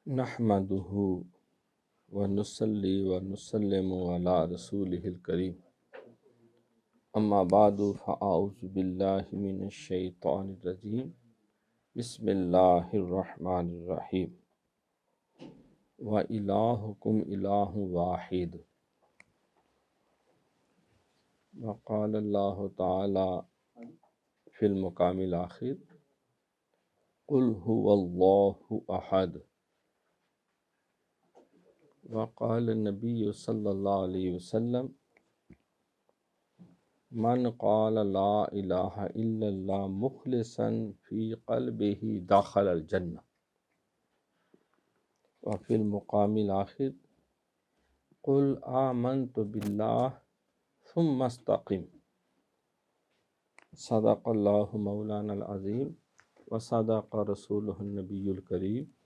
نحمدہ ونصلی ونسلم علی رسولہ الکریم اما بعد فاعوذ باللہ من الشیطان الرجیم بسم اللہ الرحمن الرحیم وَإِلَٰهُكُمْ إِلَٰهٌ وَاحِدٌ وقال اللہ تعالی فی المقام الآخر قل هو اللہ احد وقال النبی صلی اللہ علیہ وسلم من قال لا الہ الا اللہ مخلصا فی قلبہ دخل الجنہ وفی المقام الآخر قل آمنت باللہ ثم استقم صدق اللہ مولانا العظیم وصدق رسولہ النبی الکریم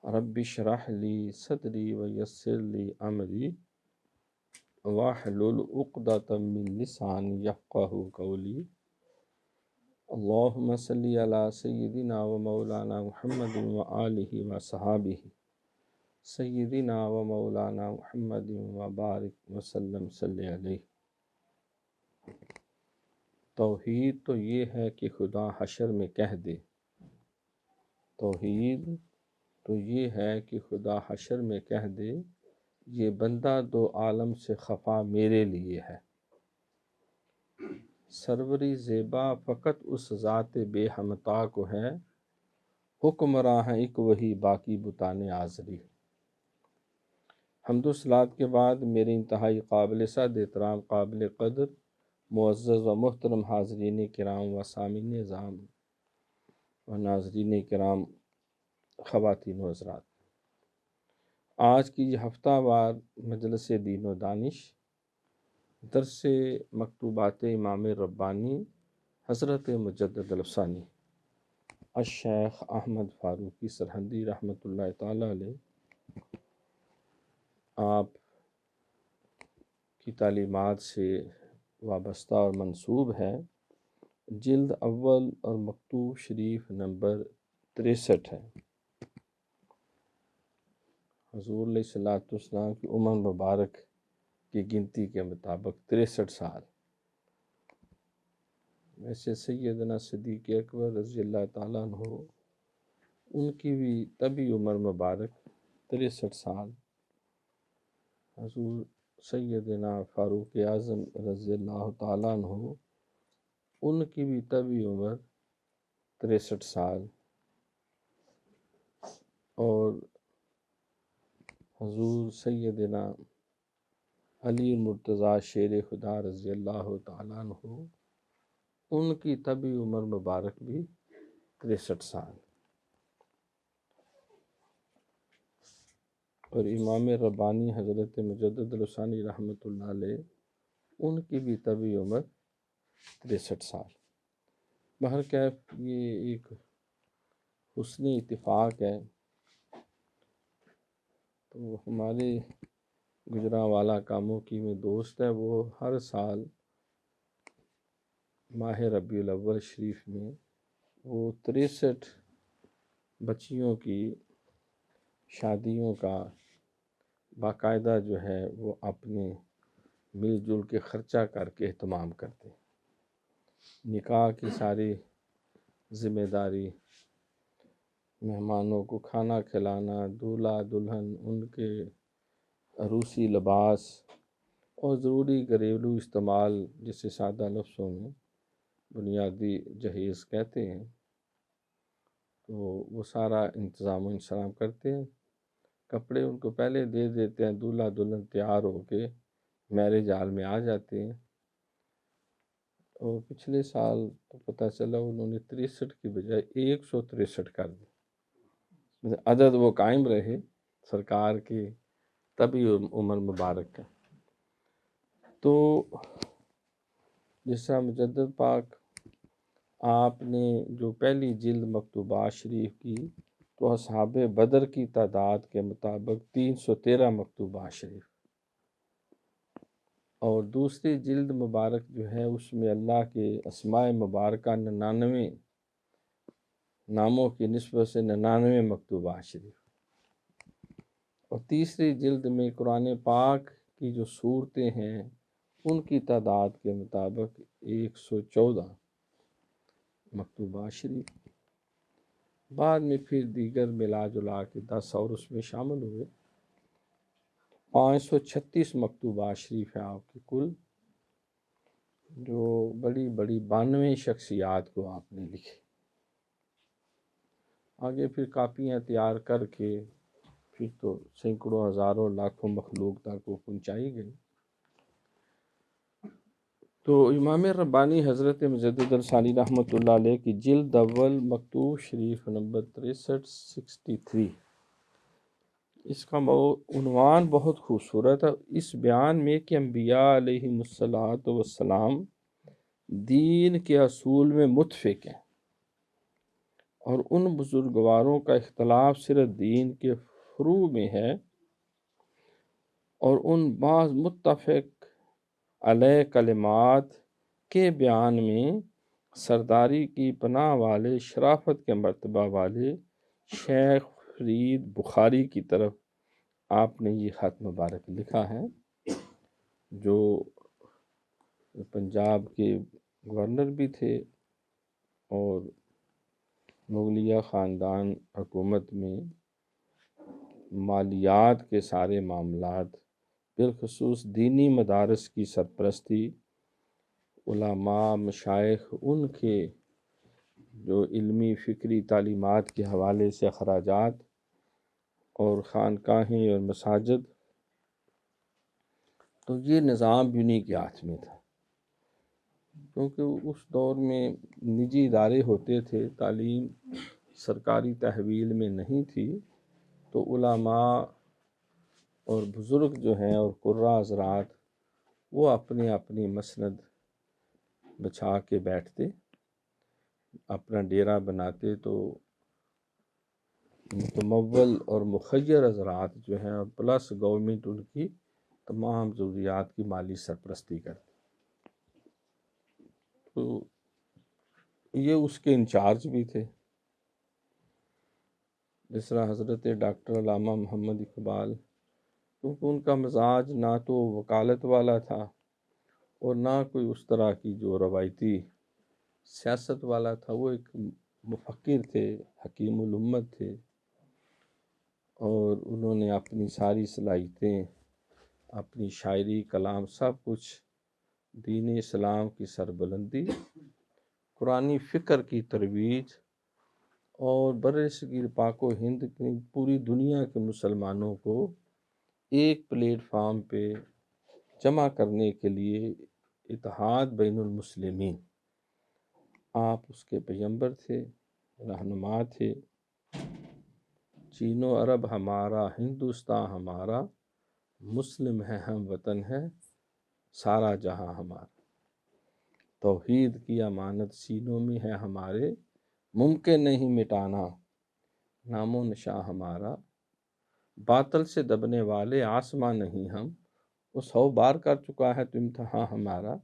رب اشرح لی صدری ویسر لی امری واحلل عقدۃ من لسانی یفقہوا قولی اللہم صلی علی سیدنا و مولانا محمد وآلہ وصحابہ سیدنا و مولانا محمد وبارک وسلم صلی علیہ۔ توحید تو یہ ہے کہ خدا حشر میں کہہ دے، توحید تو یہ ہے کہ خدا حشر میں کہہ دے یہ بندہ دو عالم سے خفا میرے لیے ہے۔ سروری زیبا فقط اس ذات بے ہمتا کو ہے، حکمراں ہے ایک وہی باقی بتانے آزری۔ حمد و صلات کے بعد میرے انتہائی قابل صد احترام قابل قدر معزز و محترم حاضرین کرام و سامعین نظام و ناظرین کرام خواتین و حضرات، آج کی یہ ہفتہ وار مجلس دین و دانش درس مکتوبات امام ربانی حضرت مجدد الافسانی الشیخ احمد فاروقی سرہندی رحمۃ اللہ تعالی علیہ آپ کی تعلیمات سے وابستہ اور منسوب ہے، جلد اول اور مکتوب شریف نمبر 63 ہے۔ حضور علیہ الصلوۃ والسلام کی عمر مبارک کی گنتی کے مطابق 63 سال۔ ویسے سیدنا صدیق اکبر رضی اللہ تعالیٰ عنہ ان کی بھی طبی عمر مبارک 63 سال، حضور سیدنا فاروق اعظم رضی اللہ تعالیٰ عنہ ان کی بھی طبی عمر 63 سال، اور حضور سیدنا علی مرتضیٰ شیر خدا رضی اللہ تعالیٰ عنہ ان کی طبی عمر مبارک بھی 63 سال، اور امام ربانی حضرت مجدد الافسانی رحمۃ اللہ علیہ ان کی بھی طبی عمر 63 سال۔ بہرکیف یہ ایک حسن اتفاق ہے۔ تو ہمارے گجرانوالہ کاموں کی میں دوست ہے، وہ ہر سال ماہ ربیع الاول شریف میں وہ 63 بچیوں کی شادیوں کا باقاعدہ جو ہے وہ اپنے مل جل کے خرچہ کر کے اہتمام کرتے ہیں۔ نکاح کی ساری ذمہ داری، مہمانوں کو کھانا کھلانا، دولہا دلہن ان کے عروسی لباس اور ضروری گھریلو استعمال جسے سادہ لفظوں میں بنیادی جہیز کہتے ہیں، تو وہ سارا انتظام و انصرام کرتے ہیں۔ کپڑے ان کو پہلے دے دیتے ہیں، دولہا دلہن تیار ہو کے میرج ہال میں آ جاتے ہیں۔ اور پچھلے سال تو پتہ چلا انہوں نے 63 کی بجائے 163 کر دی، عدد وہ قائم رہے سرکار کی طبی عمر مبارک کا۔ تو جس طرح مجدد پاک آپ نے جو پہلی جلد مکتوبات شریف کی تو اصحاب بدر کی تعداد کے مطابق 313 مکتوبات شریف، اور دوسری جلد مبارک جو ہے اس میں اللہ کے اسماء مبارکہ 99 ناموں کی نسبت سے 99 مکتوبات شریف، اور تیسری جلد میں قرآن پاک کی جو صورتیں ہیں ان کی تعداد کے مطابق 114 مکتوبات شریف، بعد میں پھر دیگر ملا جلا کے 10 اور اس میں شامل ہوئے، 536 مکتوبات شریف ہیں آپ کی کل، جو بڑی بڑی 92 شخصیات کو آپ نے لکھی۔ آگے پھر کاپیاں تیار کر کے پھر تو سینکڑوں ہزاروں لاکھوں مخلوق تک کو پہنچائی گئی۔ تو امام ربانی حضرت مجدد الثانی رحمۃ اللہ علیہ کی جلد اول مکتوب شریف نمبر 63 اس کا عنوان بہت خوبصورت ہے، اس بیان میں کہ انبیاء علیہم الصلاۃ والسلام دین کے اصول میں متفق ہیں، اور ان بزرگواروں کا اختلاف صرف دین کے فروع میں ہے، اور ان بعض متفق علیہ کلمات کے بیان میں سرداری کی پناہ والے شرافت کے مرتبہ والے شیخ فرید بخاری کی طرف آپ نے یہ خط مبارک لکھا ہے، جو پنجاب کے گورنر بھی تھے اور مغلیہ خاندان حکومت میں مالیات کے سارے معاملات، بالخصوص دینی مدارس کی سرپرستی، علماء مشائخ ان کے جو علمی فکری تعلیمات کے حوالے سے اخراجات، اور خانقاہیں اور مساجد، تو یہ نظام بھی انہی کے ہاتھ میں تھا، کیونکہ اس دور میں نجی ادارے ہوتے تھے، تعلیم سرکاری تحویل میں نہیں تھی، تو علماء اور بزرگ جو ہیں اور قراء حضرات وہ اپنے اپنی مسند بچھا کے بیٹھتے، اپنا ڈیرا بناتے، تو متمول اور مخیر حضرات جو ہیں اور پلس گورنمنٹ ان کی تمام ضروریات کی مالی سرپرستی کرتی۔ تو یہ اس کے انچارج بھی تھے، جس طرح حضرت ڈاکٹر علامہ محمد اقبال، کیونکہ ان کا مزاج نہ تو وکالت والا تھا اور نہ کوئی اس طرح کی جو روایتی سیاست والا تھا، وہ ایک مفکر تھے، حکیم الامت تھے، اور انہوں نے اپنی ساری صلاحیتیں، اپنی شاعری کلام سب کچھ دین اسلام کی سربلندی، قرآنی فکر کی ترویج، اور برصغیر پاک و ہند کی پوری دنیا کے مسلمانوں کو ایک پلیٹ فارم پہ جمع کرنے کے لیے اتحاد بین المسلمین، آپ اس کے پیغمبر تھے، رہنما تھے۔ چین و عرب ہمارا، ہندوستان ہمارا، مسلم ہے ہم وطن ہے سارا جہاں ہمارا، توحید کی امانت سینوں میں ہے ہمارے، ممکن نہیں مٹانا نام و نشاں ہمارا، باطل سے دبنے والے آسماں نہیں ہم، وہ 100 بار کر چکا ہے تو امتحان ہمارا،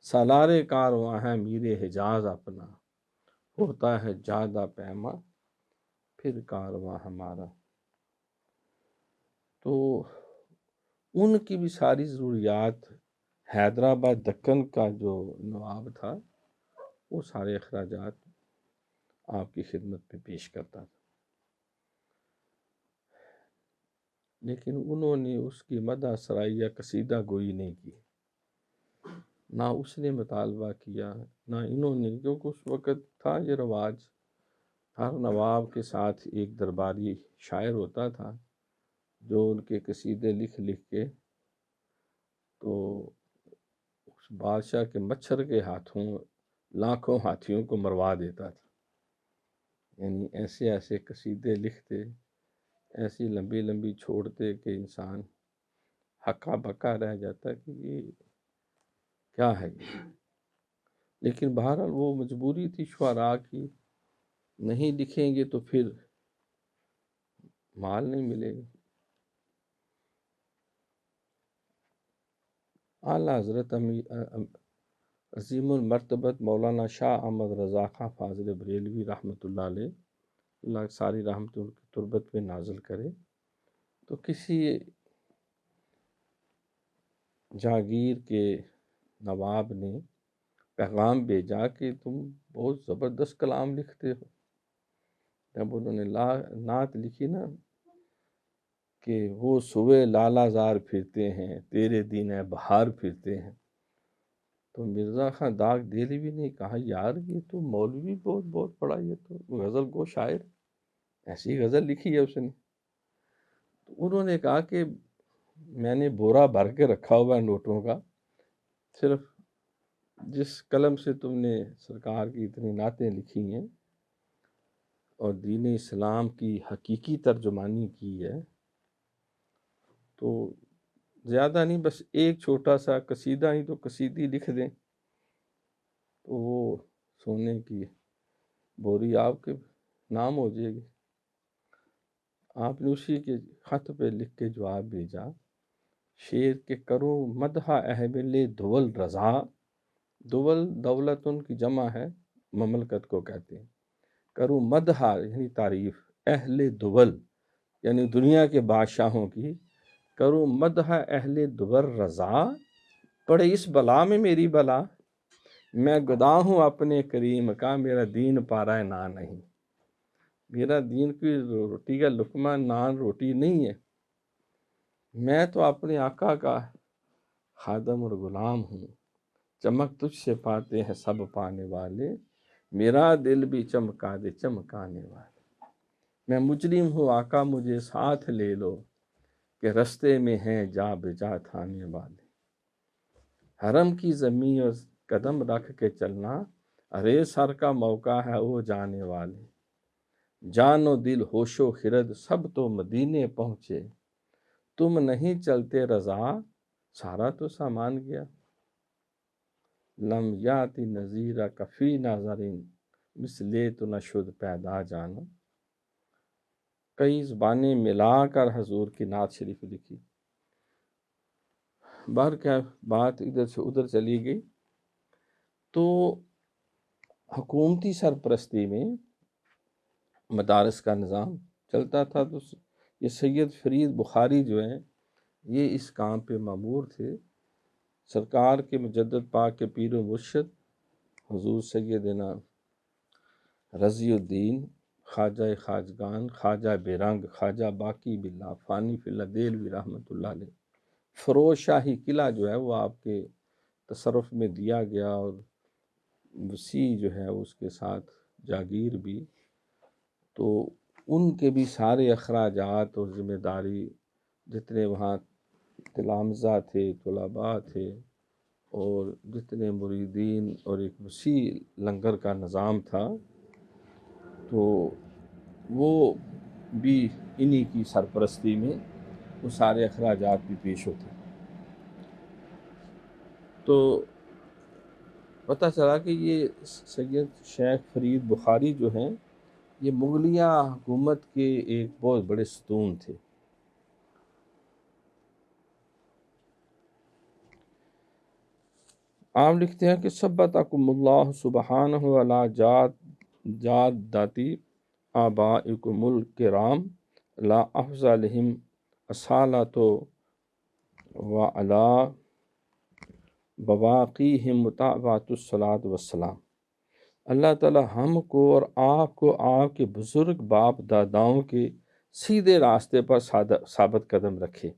سالار کارواں ہے میر حجاز اپنا، ہوتا ہے جادہ پیما پھر کارواں ہمارا۔ تو ان کی بھی ساری ضروریات حیدرآباد دکن کا جو نواب تھا وہ سارے اخراجات آپ کی خدمت میں پیش کرتا تھا، لیکن انہوں نے اس کی مدح سرائی یا قصیدہ گوئی نہیں کی، نہ اس نے مطالبہ کیا، نہ انہوں نے، کیونکہ اس وقت تھا یہ رواج، ہر نواب کے ساتھ ایک درباری شاعر ہوتا تھا جو ان کے قصیدے لکھ کے تو اس بادشاہ کے مچھر کے ہاتھوں لاکھوں ہاتھیوں کو مروا دیتا تھا، یعنی ایسے ایسے قصیدے لکھتے، ایسی لمبی لمبی چھوڑتے کہ انسان ہکا بکا رہ جاتا کہ یہ کیا ہے یہ۔ لیکن بہرحال وہ مجبوری تھی شعراء کی، نہیں لکھیں گے تو پھر مال نہیں ملے گا۔ اعلیٰ حضرت عظیم المرتبت مولانا شاہ احمد رضا خان فاضل بریلوی رحمۃ اللہ علیہ، اللہ ساری رحمت ان کی تربت پہ نازل کرے، تو کسی جاگیر کے نواب نے پیغام بھیجا کہ تم بہت زبردست کلام لکھتے ہو۔ جب انہوں نے نعت لکھی نا کہ وہ صبح لالا زار پھرتے ہیں، تیرے دین بہار پھرتے ہیں، تو مرزا خان داغ دہلوی نے کہا یار یہ تو مولوی بہت بہت پڑا، یہ تو غزل گو شاعر، ایسی غزل لکھی ہے اس نے۔ تو انہوں نے کہا کہ میں نے بورا بھر کے رکھا ہوا ہے نوٹوں کا، صرف جس قلم سے تم نے سرکار کی اتنی نعتیں لکھی ہیں اور دین اسلام کی حقیقی ترجمانی کی ہے، تو زیادہ نہیں، بس ایک چھوٹا سا قصیدہ ہی تو قصیدی لکھ دیں تو وہ سونے کی بوری آپ کے نام ہو جائے گی۔ آپ نے اسی کے خط پہ لکھ کے جواب بھیجا، شعر کے کرو مدح اہل دول رضا، دول دولت ان کی جمع ہے، مملکت کو کہتے ہیں، کرو مدح یعنی تعریف، اہل دول یعنی دنیا کے بادشاہوں کی، کرو مدح اہل دور رضا، پڑے اس بلا میں میری بلا، میں گدا ہوں اپنے کریم کا، میرا دین پارا نان نہیں، میرا دین کی روٹی کا لقمہ نان روٹی نہیں ہے، میں تو اپنے آقا کا خادم اور غلام ہوں، چمک تجھ سے پاتے ہیں سب پانے والے، میرا دل بھی چمکا دے چمکانے والے، میں مجرم ہوں آقا مجھے ساتھ لے لو، کہ رستے میں ہیں جا بجا تھانے والے، حرم کی زمین اور قدم رکھ کے چلنا، ارے سر کا موقع ہے وہ جانے والے، جان و دل ہوش و خرد سب تو مدینے پہنچے، تم نہیں چلتے رضا، سارا تو سامان گیا، لم یاتی نذیرہ کفی ناظرین، مثلے تو نہ شد پیدا جانا۔ کئی زبانیں ملا کر حضور کی نعت شریف لکھی۔ باہر کیا بات ادھر سے ادھر چلی گئی، تو حکومتی سرپرستی میں مدارس کا نظام چلتا تھا، تو یہ سید فرید بخاری جو ہیں یہ اس کام پہ مامور تھے۔ سرکار کے مجدد پاک کے پیر و مرشد حضور سیدنا رضی الدین خواجہ خواجگان خواجہ بیرنگ خواجہ باقی باللہ فانی فی اللہ دہلوی رحمۃ اللہ علیہ، فیروز شاہی قلعہ جو ہے وہ آپ کے تصرف میں دیا گیا، اور وسیع جو ہے اس کے ساتھ جاگیر بھی، تو ان کے بھی سارے اخراجات اور ذمہ داری، جتنے وہاں تلامذہ تھے، طلباء تھے، اور جتنے مریدین، اور ایک وسیع لنگر کا نظام تھا، تو وہ بھی انہی کی سرپرستی میں وہ سارے اخراجات بھی پیش ہوتے۔ تو پتہ چلا کہ یہ سید شیخ فرید بخاری جو ہیں یہ مغلیہ حکومت کے ایک بہت بڑے ستون تھے۔ آپ لکھتے ہیں کہ ثبتکم اللہ سبحانہ علی جادتی آبائکم الکرام لا افضلہم اصالۃ و علی بواقیہم متابعۃ الصلاۃ والسلام، اللہ تعالی ہم کو اور آپ کو آپ کے بزرگ باپ داداؤں کے سیدھے راستے پر ثابت قدم رکھے،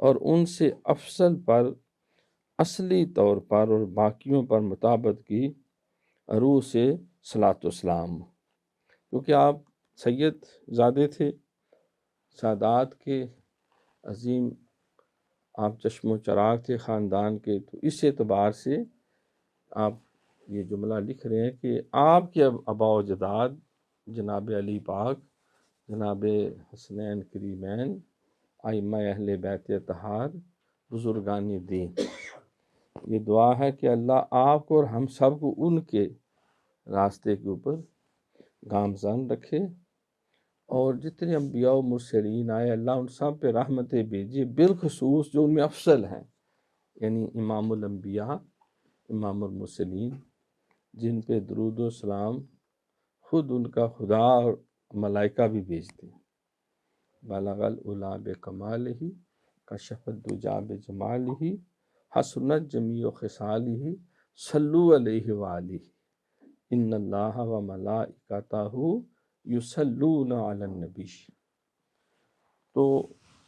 اور ان سے افضل پر اصلی طور پر اور باقیوں پر مطابقت کی روح سے صلاۃ والسلام، کیونکہ آپ سید زادے تھے، سادات کے عظیم آپ چشم و چراغ تھے خاندان کے، تو اس اعتبار سے آپ یہ جملہ لکھ رہے ہیں کہ آپ کے آباء و اجداد جناب علی پاک، جناب حسنین کریمین، ائمہ اہل بیت اطہار، بزرگان دین، یہ دعا ہے کہ اللہ آپ کو اور ہم سب کو ان کے راستے کے اوپر گامزن رکھے، اور جتنے انبیاء و مرسلین آئے اللہ ان سب پہ رحمتیں بھیجیے، بالخصوص جو ان میں افضل ہیں، یعنی امام الانبیاء، امام المرسلین، جن پہ درود و سلام خود ان کا خدا اور ملائکہ بھی بھیجتے ہیں۔ بلغ العلا بکمالہ، کشف الدجی بجمالہ، حسنت جمیع خصالہ، صلو علیہ وآلہ، ان اللہ و ملائکتہ یصلون علی النبی۔ تو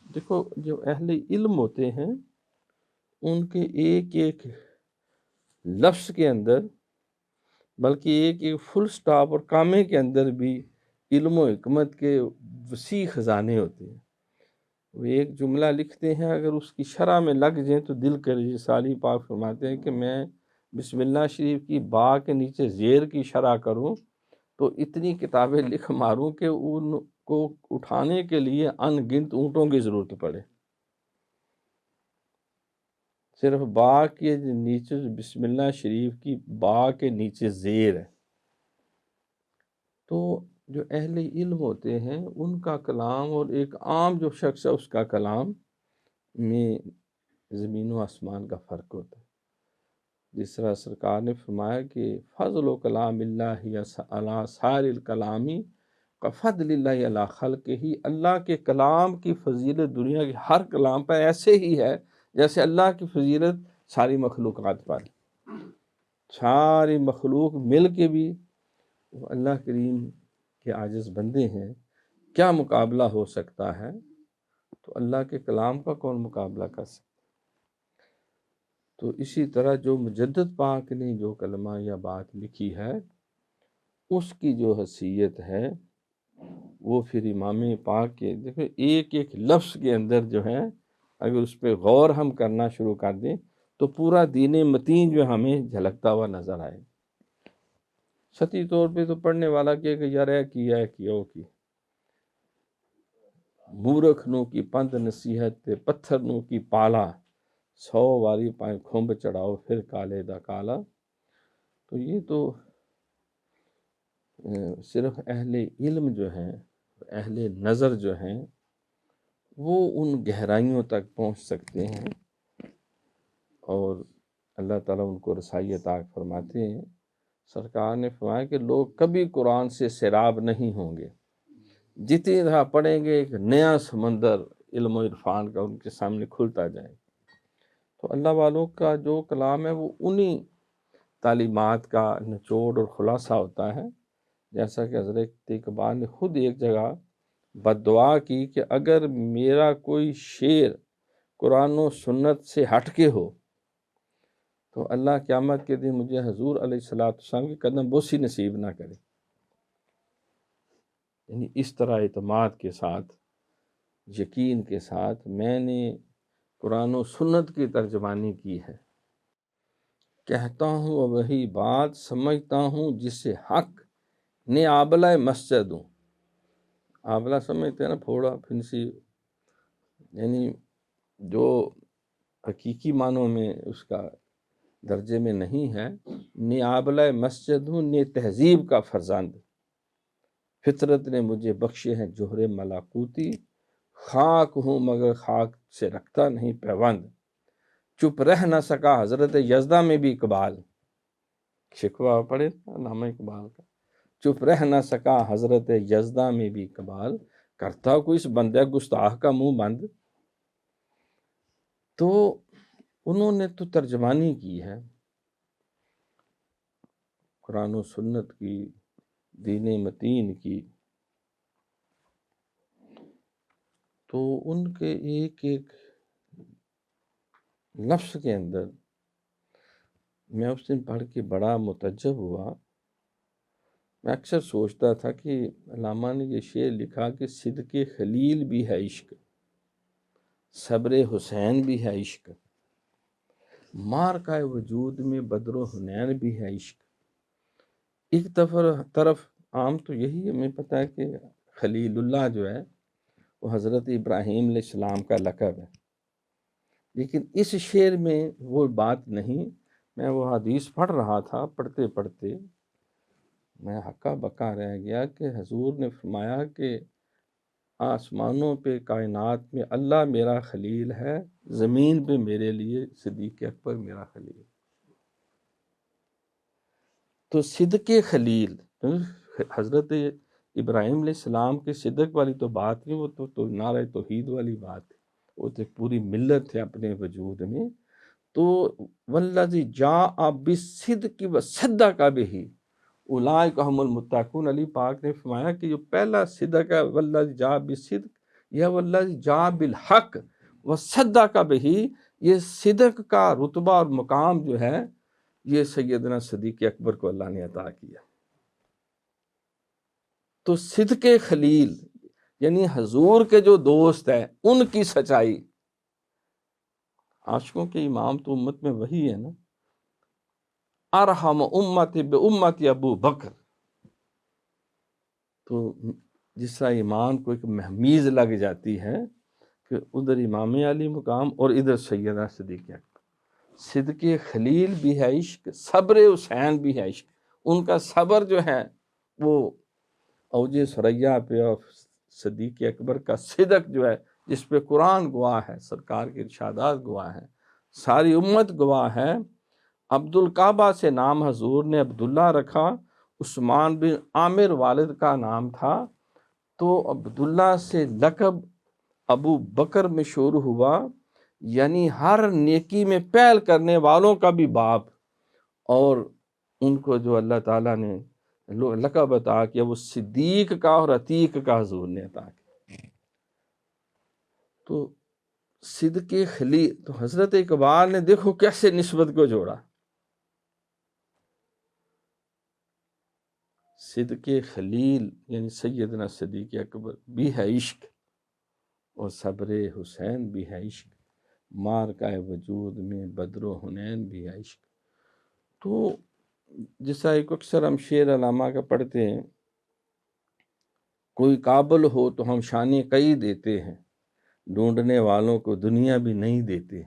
دیکھو جو اہل علم ہوتے ہیں ان کے ایک ایک لفظ کے اندر، بلکہ ایک ایک فل سٹاپ اور کامے کے اندر بھی علم و حکمت کے وسیع خزانے ہوتے ہیں۔ وہ ایک جملہ لکھتے ہیں، اگر اس کی شرح میں لگ جائیں تو دل کرے۔ صالح پاک فرماتے ہیں کہ میں بسم اللہ شریف کی با کے نیچے زیر کی شرح کروں تو اتنی کتابیں لکھ ماروں کہ ان کو اٹھانے کے لیے ان گنت اونٹوں کی ضرورت پڑے۔ صرف با کے نیچے بسم اللہ شریف کی با کے نیچے زیر ہے۔ تو جو اہل علم ہوتے ہیں ان کا کلام اور ایک عام جو شخص ہے اس کا کلام میں زمین و آسمان کا فرق ہوتا ہے۔ جس طرح سرکار نے فرمایا کہ فضل و کلام اللہ علی سائر الکلامی کفضل اللہ علی خلقہ، اللہ کے کلام کی فضیلت دنیا کے ہر کلام پر ایسے ہی ہے جیسے اللہ کی فضیلت ساری مخلوقات پر۔ ساری مخلوق مل کے بھی اللہ کریم کے عاجز بندے ہیں، کیا مقابلہ ہو سکتا ہے؟ تو اللہ کے کلام کا کون مقابلہ کر سکتا؟ تو اسی طرح جو مجدد پاک نے جو کلمہ یا بات لکھی ہے اس کی جو حیثیت ہے وہ پھر امام پاک کے دیکھیں ایک ایک لفظ کے اندر جو ہے اگر اس پہ غور ہم کرنا شروع کر دیں تو پورا دین متین جو ہمیں جھلکتا ہوا نظر آئے۔ سطحی طور پہ تو پڑھنے والا کہ یار ہے کیا مورخ نو کی پند نصیحت پتھر نو کی پالا، 100 واری پائیں کھمب چڑھاؤ پھر کالے دا کالا۔ تو یہ تو صرف اہل علم جو ہیں، اہل نظر جو ہیں وہ ان گہرائیوں تک پہنچ سکتے ہیں اور اللہ تعالیٰ ان کو رسائی عطا فرماتے ہیں۔ سرکار نے فرمایا کہ لوگ کبھی قرآن سے سیراب نہیں ہوں گے، جتنی دفعہ پڑھیں گے ایک نیا سمندر علم و عرفان کا ان کے سامنے کھلتا جائے۔ تو اللہ والوں کا جو کلام ہے وہ انہی تعلیمات کا نچوڑ اور خلاصہ ہوتا ہے، جیسا کہ حضرت اقبال نے خود ایک جگہ بد دعا کی کہ اگر میرا کوئی شعر قرآن و سنت سے ہٹ کے ہو تو اللہ قیامت کے دن مجھے حضور علیہ السلام کی قدم بوسی نصیب نہ کرے۔ یعنی اس طرح اعتماد کے ساتھ، یقین کے ساتھ میں نے قرآن و سنت کی ترجمانی کی ہے۔ کہتا ہوں اور وہی بات سمجھتا ہوں جسے حق نے آبلہ مسجد ہوں۔ آبلہ سمجھتے ہیں نا، پھوڑا پھنسی، یعنی جو حقیقی معنوں میں اس کا درجے میں نہیں ہے۔ نے آبلہ مسجد ہوں، نے تہذیب کا فرزند، فطرت نے مجھے بخشے ہیں جوہر ملاکوتی، خاک ہوں مگر خاک سے رکھتا نہیں پیوند، چپ رہ نہ سکا حضرت یزدہ میں بھی اقبال۔ شکوہ پڑھے علامہ اقبال کا، چپ رہ نہ سکا حضرت یزدہ میں بھی اقبال، کرتا کوئی اس بندہ گستاخ کا منہ بند۔ تو انہوں نے تو ترجمانی کی ہے قرآن و سنت کی، دین متین کی، تو ان کے ایک ایک لفظ کے اندر میں اس دن پڑھ کے بڑا متعجب ہوا۔ میں اکثر سوچتا تھا کہ علامہ نے یہ شعر لکھا کہ صدق خلیل بھی ہے عشق، صبر حسین بھی ہے عشق، مارکہ وجود میں بدر و حنین بھی ہے عشق۔ ایک طرف عام تو یہی ہمیں پتہ ہے کہ خلیل اللہ جو ہے وہ حضرت ابراہیم علیہ السلام کا لقب ہے، لیکن اس شعر میں وہ بات نہیں۔ میں وہ حدیث پڑھ رہا تھا، پڑھتے پڑھتے میں ہکا بکا رہ گیا کہ حضور نے فرمایا کہ آسمانوں پہ کائنات میں اللہ میرا خلیل ہے، زمین پہ میرے لیے صدیق اکبر میرا خلیل۔ تو صدق خلیل، حضرت ابراہیم علیہ السلام کے صدق والی تو بات نہیں، وہ تو نعرہ توحید والی بات ہے، وہ تو ایک پوری ملت ہے اپنے وجود میں۔ تو والذی جاء بالصدق وصدق بہ اولئک هم المتقون، علی پاک نے فرمایا کہ جو پہلا صدق ہے والذی جاء بالصدق، یا والذی جاء بالحق وصدق بہ، یہ صدق کا رتبہ اور مقام جو ہے یہ سیدنا صدیق اکبر کو اللہ نے عطا کیا۔ تو صدق خلیل یعنی حضور کے جو دوست ہیں ان کی سچائی، عاشقوں کے امام تو امت میں وہی ہے نا، ارحم امت بامت ابو بکر۔ تو جس طرح ایمان کو ایک مہمیز لگ جاتی ہے کہ ادھر امام علی مقام اور ادھر سیدنا صدیق اکبر، صدق خلیل بھی ہے عشق، صبر حسین بھی ہے عشق۔ ان کا صبر جو ہے وہ اوج ثریا پہ، اور صدیق اکبر کا صدق جو ہے جس پہ قرآن گواہ ہے، سرکار کے ارشادات گواہ ہیں، ساری امت گواہ ہے۔ عبد الکعبہ سے نام حضور نے عبداللہ رکھا، عثمان بن عامر والد کا نام تھا، تو عبداللہ سے لقب ابو بکر میں شروع ہوا، یعنی ہر نیکی میں پہل کرنے والوں کا بھی باپ، اور ان کو جو اللہ تعالیٰ نے لقب عطا کیا وہ صدیق کا اور عتیق کا حضور نے عطا کیا۔ تو صدق خلیل، تو حضرت اقبال نے دیکھو کیسے نسبت کو جوڑا، صدق خلیل یعنی سیدنا صدیق اکبر بھی ہے عشق، اور صبر حسین بھی ہے عشق، مارکہ وجود میں بدر و حنین بھی ہے عشق۔ تو جیسا ایک اکثر ہم شعر علامہ کا پڑھتے ہیں، کوئی قابل ہو تو ہم شانے کئی دیتے ہیں، ڈھونڈنے والوں کو دنیا بھی نہیں دیتے۔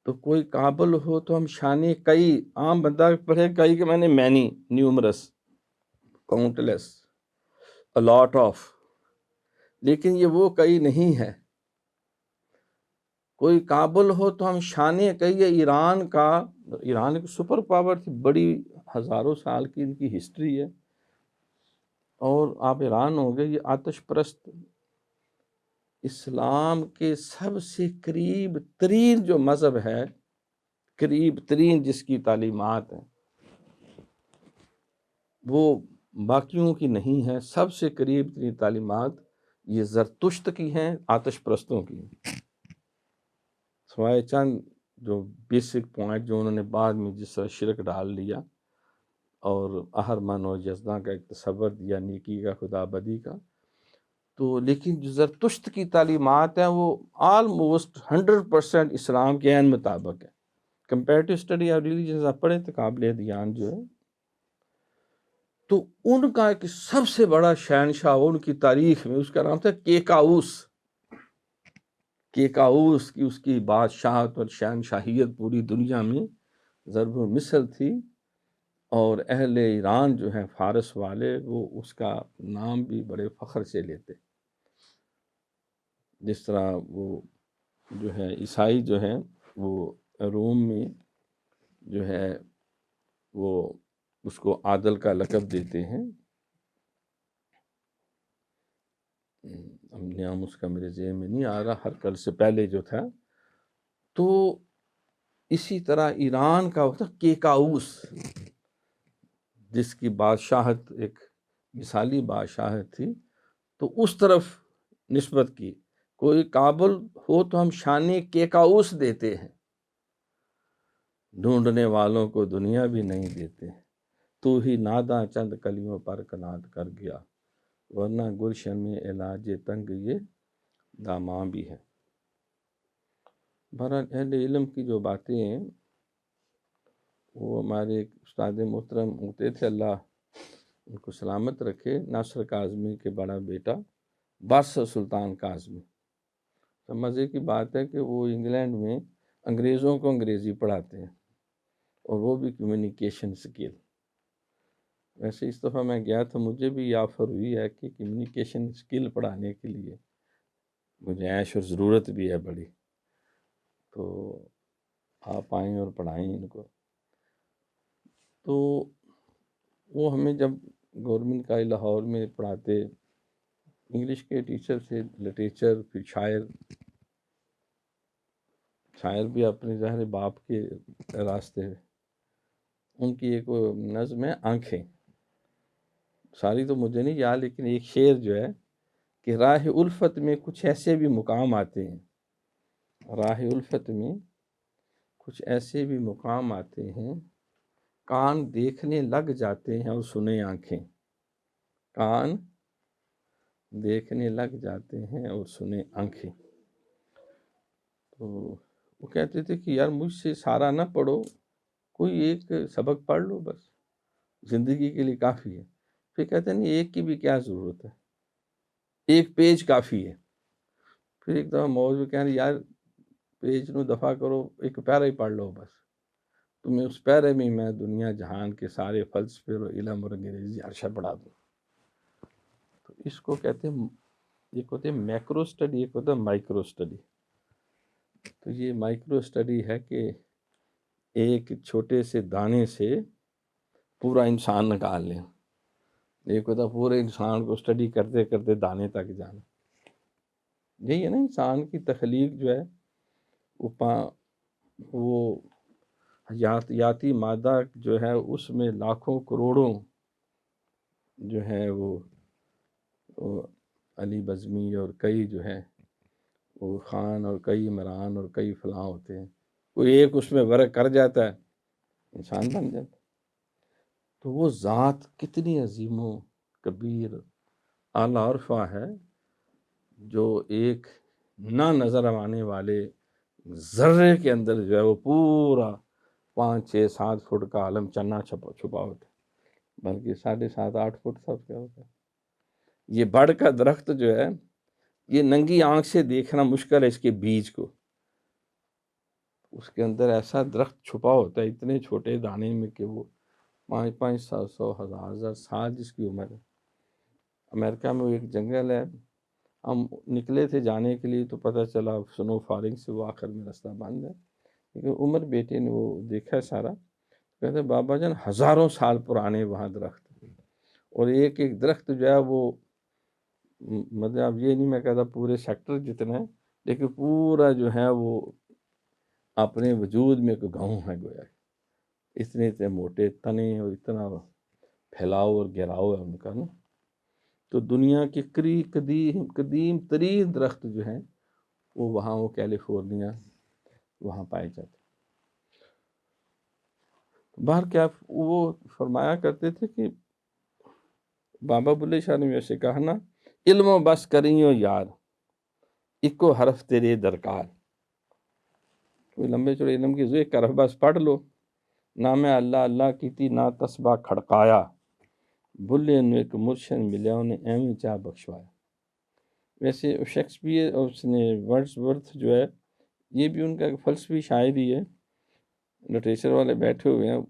تو کوئی قابل ہو تو ہم شانے کئی، عام بندہ پڑھے کئی کہ میں نے many, numerous, count less, a lot of، لیکن یہ وہ کئی نہیں ہے۔ کوئی قابل ہو تو ہم شانے کئی، ایران کا، ایران ایک سپر پاور تھی، بڑی ہزاروں سال کی ان کی ہسٹری ہے، اور آپ ایران ہوں گے، یہ آتش پرست اسلام کے سب سے قریب ترین جو مذہب ہے، قریب ترین جس کی تعلیمات ہیں وہ باقیوں کی نہیں ہے، سب سے قریب ترین تعلیمات یہ زرتشت کی ہیں، آتش پرستوں کی، سوائے چند جو بیسک پوائنٹ جو انہوں نے بعد میں جس طرح شرک ڈال لیا اور اہرمن اور یزداں کا ایک تصور دیا نیکی کا، خدا بدی کا، تو لیکن جو زرتشت کی تعلیمات ہیں وہ آلموسٹ 100% اسلام کے عین مطابق ہے۔ کمپیریٹو اسٹڈی آف ریلیجنز آپ پڑھیں تو قابل دھیان جو ہے، تو ان کا ایک سب سے بڑا شہنشاہ ان کی تاریخ میں، اس کا نام تھا کیکاؤس۔ کیکاؤس کی اس کی بادشاہت اور شہنشاہیت پوری دنیا میں ضرب المثل تھی، اور اہل ایران جو ہیں فارس والے وہ اس کا نام بھی بڑے فخر سے لیتے، جس طرح وہ جو ہے عیسائی جو ہیں وہ روم میں جو ہے وہ اس کو عادل کا لقب دیتے ہیں، نام اس کا میرے ذہن میں نہیں آ رہا، ہر کل سے پہلے جو تھا۔ تو اسی طرح ایران کا ہوتا کیکاؤس، جس کی بادشاہت ایک مثالی بادشاہت تھی، تو اس طرف نسبت کی، کوئی قابل ہو تو ہم شانے کیکاؤس دیتے ہیں، ڈھونڈنے والوں کو دنیا بھی نہیں دیتے، تو ہی ناداں چند کلیوں پر کنات کر گیا، ورنہ گلشن میں علاج تنگ یہ داماں بھی ہے۔ بہرحال اہل علم کی جو باتیں ہیں وہ ہمارے ایک استاد محترم ہوتے تھے، اللہ ان کو سلامت رکھے، ناصر کاظمی کے بڑا بیٹا بادشاہ سلطان کاظمی۔ تو مزے کی بات ہے کہ وہ انگلینڈ میں انگریزوں کو انگریزی پڑھاتے ہیں، اور وہ بھی کمیونیکیشن سکل۔ ویسے اس دفعہ میں گیا تو مجھے بھی یہ آفر ہوئی ہے کہ کمیونیکیشن سکل پڑھانے کے لیے مجھے عیش اور ضرورت بھی ہے بڑی، تو آپ آئیں اور پڑھائیں ان کو۔ تو وہ ہمیں جب گورنمنٹ کا لاہور میں پڑھاتے، انگلش کے ٹیچر سے لٹریچر، پھر شاعر بھی اپنے ظاہر باپ کے راستے، ان کی ایک نظم ہے آنکھیں، ساری تو مجھے نہیں یاد، لیکن ایک شعر جو ہے کہ راہ الفت میں کچھ ایسے بھی مقام آتے ہیں، راہ الفت میں کچھ ایسے بھی مقام آتے ہیں، کان دیکھنے لگ جاتے ہیں اور سنے آنکھیں، کان دیکھنے لگ جاتے ہیں اور سنے آنکھیں۔ تو وہ کہتے تھے کہ یار مجھ سے سارا نہ پڑھو، کوئی ایک سبق پڑھ لو بس، زندگی کے لیے کافی ہے۔ پھر کہتے ہیں نہیں، ایک کی بھی کیا ضرورت ہے، ایک پیج کافی ہے۔ پھر ایک دفعہ موضوع کہہ رہے یار پیج نو دفعہ کرو، ایک پیرا ہی پڑھ لو بس، تمہیں اس پیرے میں میں دنیا جہان کے سارے فلسفے اور علم اور انگریزی عرشہ پڑھا دوں۔ تو اس کو کہتے ہیں، یہ ہوتے ہیں میکرو اسٹڈی، ایک ہوتا ہے مائکرو اسٹڈی۔ تو یہ مائکرو اسٹڈی ہے کہ ایک چھوٹے سے دانے سے پورا انسان نکال لیں، ایک ہوتا ہے پورے انسان کو اسٹڈی کرتے کرتے دانے تک جانا۔ یہی ہے نا انسان کی تخلیق جو ہے، وہ حیاتیاتی مادہ جو ہے اس میں لاکھوں کروڑوں جو ہے وہ علی بزمی اور کئی جو ہے وہ خان اور کئی عمران اور کئی فلاں ہوتے ہیں، کوئی ایک اس میں ورق کر جاتا ہے، انسان بن جاتا ہے۔ تو وہ ذات کتنی عظیم و کبیر اعلیٰ اور رفع ہے، جو ایک نہ نظر آنے والے ذرے کے اندر جو ہے وہ پورا 5-6-7 فٹ کا عالم چنا چھپا ہوتا ہے، بلکہ 7.5-8 فٹ سب کیا ہوتا ہے۔ یہ بڑ کا درخت جو ہے، یہ ننگی آنکھ سے دیکھنا مشکل ہے اس کے بیج کو، اس کے اندر ایسا درخت چھپا ہوتا ہے اتنے چھوٹے دانے میں کہ وہ 500-700 1000 سال جس کی عمر ہے۔ امریکہ میں ایک جنگل ہے، ہم نکلے تھے جانے کے لیے تو پتہ چلا سنو فالنگ سے وہ آخر میں راستہ بند ہے، لیکن عمر بیٹے نے وہ دیکھا سارا، کہتے بابا جان ہزاروں سال پرانے وہاں درخت، اور ایک ایک درخت جو ہے وہ مطلب یہ نہیں میں کہتا پورے سیکٹر جتنا ہے، لیکن پورا جو ہے وہ اپنے وجود میں کوئی گاؤں ہے گویا، اتنے موٹے تنے اور اتنا پھیلاؤ اور گہراؤ ہے ان کا نا۔ تو دنیا کے قدیم ترین درخت جو ہیں وہ کیلیفورنیا وہاں پائے جاتے۔ باہر کیا وہ فرمایا کرتے تھے کہ بابا بلے شاہ نے ویسے کہا نا، علم و بس کریو یار اکو حرف تیرے درکار، کوئی لمبے چوڑے علم کی ایک حرف بس پڑھ لو، نہ میں اللہ اللہ کیتی نہ تسبہ کھڑکایا، بلے نے ایک مرشد ملیا انہیں ایویں چاہ بخشوایا۔ ویسے شیکسپیئر اور اس نے ورڈز جو ہے یہ بھی ان کا فلسفی شاعری ہے، لٹریچر والے بیٹھے ہوئے ہیں،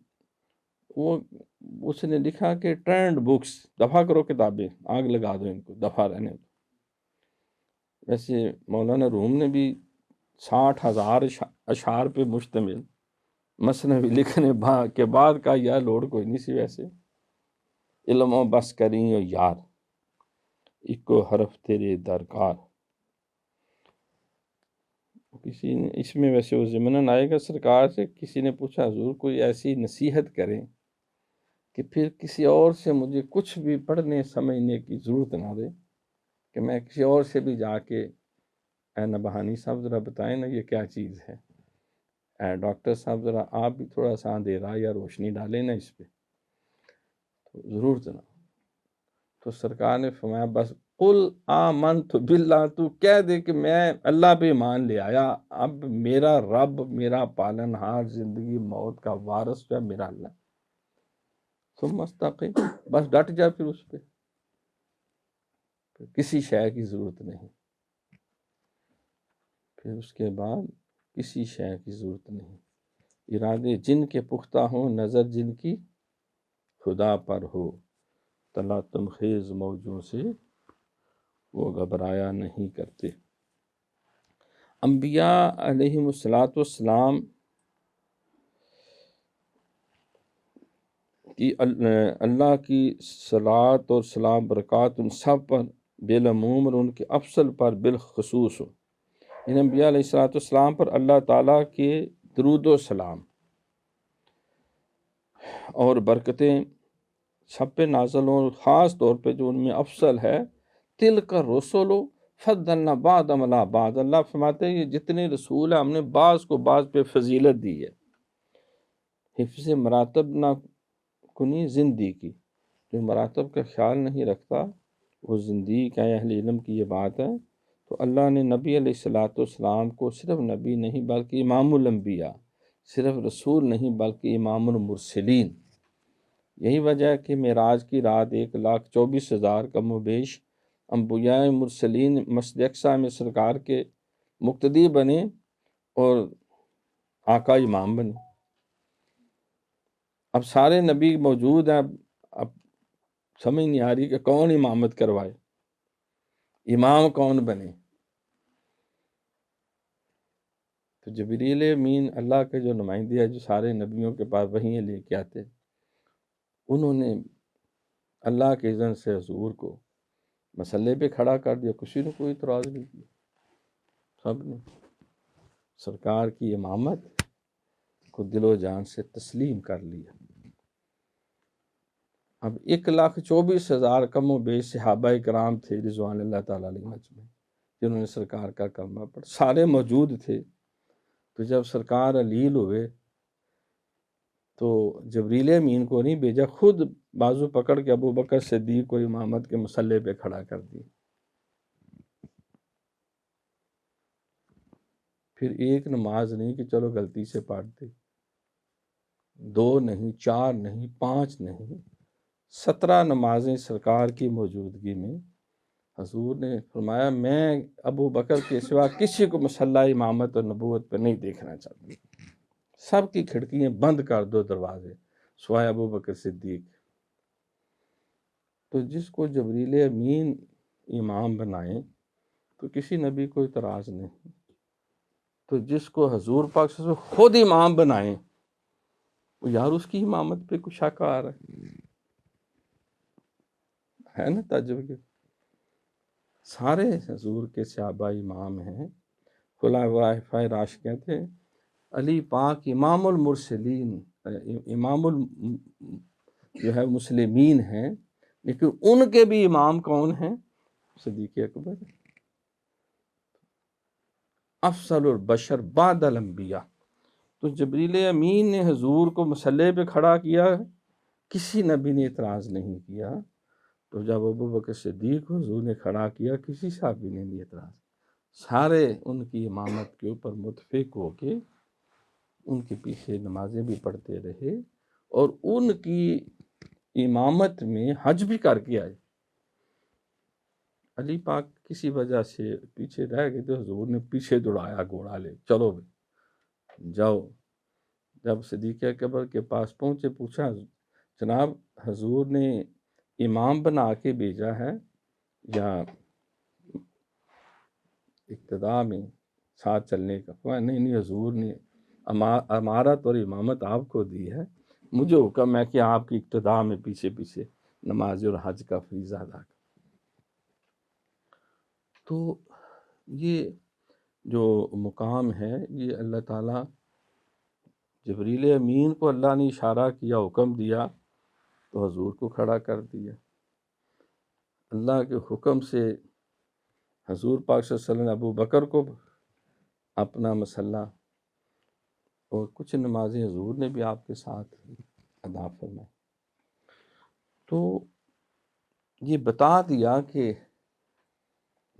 وہ اس نے لکھا کہ ٹرینڈ بکس، دفع کرو کتابیں، آگ لگا دو ان کو، دفع رہنے دو۔ ویسے مولانا روم نے بھی 60,000 اشعار پہ مشتمل مثنوی لکھنے کے بعد کا یا لوڑ کوئی نہیں سی ویسے، علم و بس کریں یار اکو حرف تیرے درکار۔ کسی نے اس میں ویسے وہ ضمناً آئے گا سرکار سے، کسی نے پوچھا حضور کوئی ایسی نصیحت کریں کہ پھر کسی اور سے مجھے کچھ بھی پڑھنے سمجھنے کی ضرورت نہ رہے، کہ میں کسی اور سے بھی جا کے اے نبہانی صاحب ذرا بتائیں نا یہ کیا چیز ہے، اے ڈاکٹر صاحب ذرا آپ بھی تھوڑا سا اندھیرا یا روشنی ڈالیں نا اس پہ، تو ضرورت نہ۔ تو سرکار نے فرمایا بس قل آمنت باللہ، تو کہہ دے کہ میں اللہ پہ ایمان لے آیا، اب میرا رب، میرا پالنہار، زندگی موت کا وارث جو ہے میرا اللہ، ثم استقم، بس ڈٹ جا پھر اس پہ، کسی شے کی ضرورت نہیں، پھر اس کے بعد کسی شے کی ضرورت نہیں، ارادے جن کے پختہ ہوں، نظر جن کی خدا پر ہو، تلاطم خیز موجوں سے وہ گھبرایا نہیں کرتے۔ انبیاء علیہم الصلوۃ والسلام کہ اللہ کی صلوات اور سلام برکات ان سب پر بالعموم اور ان کے افضل پر بالخصوص ہو۔ ان انبیاء علیہ السلام پر اللہ تعالیٰ کے درود و سلام اور برکتیں سب پہ نازل ہوں، خاص طور پہ جو ان میں افضل ہے، تلک الرسل فضلنا بعضهم علی بعض، اللہ فرماتے ہیں یہ جتنے رسول ہیں ہم نے بعض کو بعض پہ فضیلت دی ہے۔ حفظ مراتب نہ کنی زندگی کی، جو مراتب کا خیال نہیں رکھتا وہ زندگی کا اہل علم کی یہ بات ہے۔ تو اللہ نے نبی علیہ السلام کو صرف نبی نہیں بلکہ امام الانبیاء، صرف رسول نہیں بلکہ امام المرسلین۔ یہی وجہ ہے کہ معراج کی رات 1,24,000 کم و بیش انبیاء مرسلین مسجد اقصی میں سرکار کے مقتدی بنے اور آقا امام بنے۔ اب سارے نبی موجود ہیں، اب سمجھ نہیں آ رہی کہ کون امامت کروائے، امام کون بنے۔ تو جبریل امین اللہ کے جو نمائندے ہیں، جو سارے نبیوں کے پاس وحیاں لے کے آتے، انہوں نے اللہ کے اذن سے حضور کو مسئلے پہ کھڑا کر دیا، کسی نے کوئی اعتراض نہیں کیا، سب نے سرکار کی امامت کو دل و جان سے تسلیم کر لیا۔ اب 1,24,000 کم و بیش صحابہ کرام تھے رضوان اللہ تعالیٰ علیہ مجمعین، جنہوں نے سرکار کا کلمہ پڑھا، سارے موجود تھے۔ تو جب سرکار علیل ہوئے تو جبریل امین کو نہیں بھیجا، خود بازو پکڑ کے ابو بکر صدیق کو امامت کے مسئلے پہ کھڑا کر دی۔ پھر ایک نماز نہیں کہ چلو غلطی سے پڑھ دی، 2 نہیں، 4 نہیں، 5 نہیں، 17 نمازیں سرکار کی موجودگی میں حضور نے فرمایا میں ابو بکر کے سوا کسی کو مسئلہ امامت اور نبوت پہ نہیں دیکھنا چاہتی، سب کی کھڑکیاں بند کر دو دروازے سوائے ابو بکر صدیق۔ تو جس کو جبریل امین امام بنائیں تو کسی نبی کو اعتراض نہیں، تو جس کو حضور پاک صلی اللہ علیہ وسلم خود امام بنائیں وہ یار اس کی امامت پہ کچھ شک آ رہا ہے نا تعجب کے۔ سارے حضور کے صحابہ امام ہیں، خلفائے راشدین تھے، علی پاک امام المرسلین، امام جو ہے مسلمین ہیں، لیکن ان کے بھی امام کون ہیں؟ صدیق اکبر، افضل البشر بعد الانبیاء۔ تو جبریل امین نے حضور کو مسئلے پہ کھڑا کیا، کسی نبی نے اعتراض نہیں کیا۔ تو جب ابو بکر صدیق حضور نے کھڑا کیا، کسی صحابی نے نہیں اعتراض، سارے ان کی امامت کے اوپر متفق ہو کے ان کے پیچھے نمازیں بھی پڑھتے رہے اور ان کی امامت میں حج بھی کر کے آئے۔ علی پاک کسی وجہ سے پیچھے رہ گئے تو حضور نے پیچھے دوڑایا گھوڑا لے، چلو بھائی جاؤ۔ جب صدیق اکبر کے پاس پہنچے پوچھا جناب حضور نے امام بنا کے بھیجا ہے یا اقتداء میں ساتھ چلنے کا؟ نہیں حضور نے امارت اور امامت آپ کو دی ہے، مجھے حکم ہے کہ آپ کی اقتداء میں پیچھے پیچھے نماز اور حج کا فریضہ ادا کریں۔ تو یہ جو مقام ہے یہ اللہ تعالیٰ جبریل امین کو اللہ نے اشارہ کیا، حکم دیا تو حضور کو کھڑا کر دیا۔ اللہ کے حکم سے حضور پاک صلی اللہ علیہ وسلم ابو بکر کو اپنا مسئلہ اور کچھ نمازیں حضور نے بھی آپ کے ساتھ ادا فرمائی۔ تو یہ بتا دیا کہ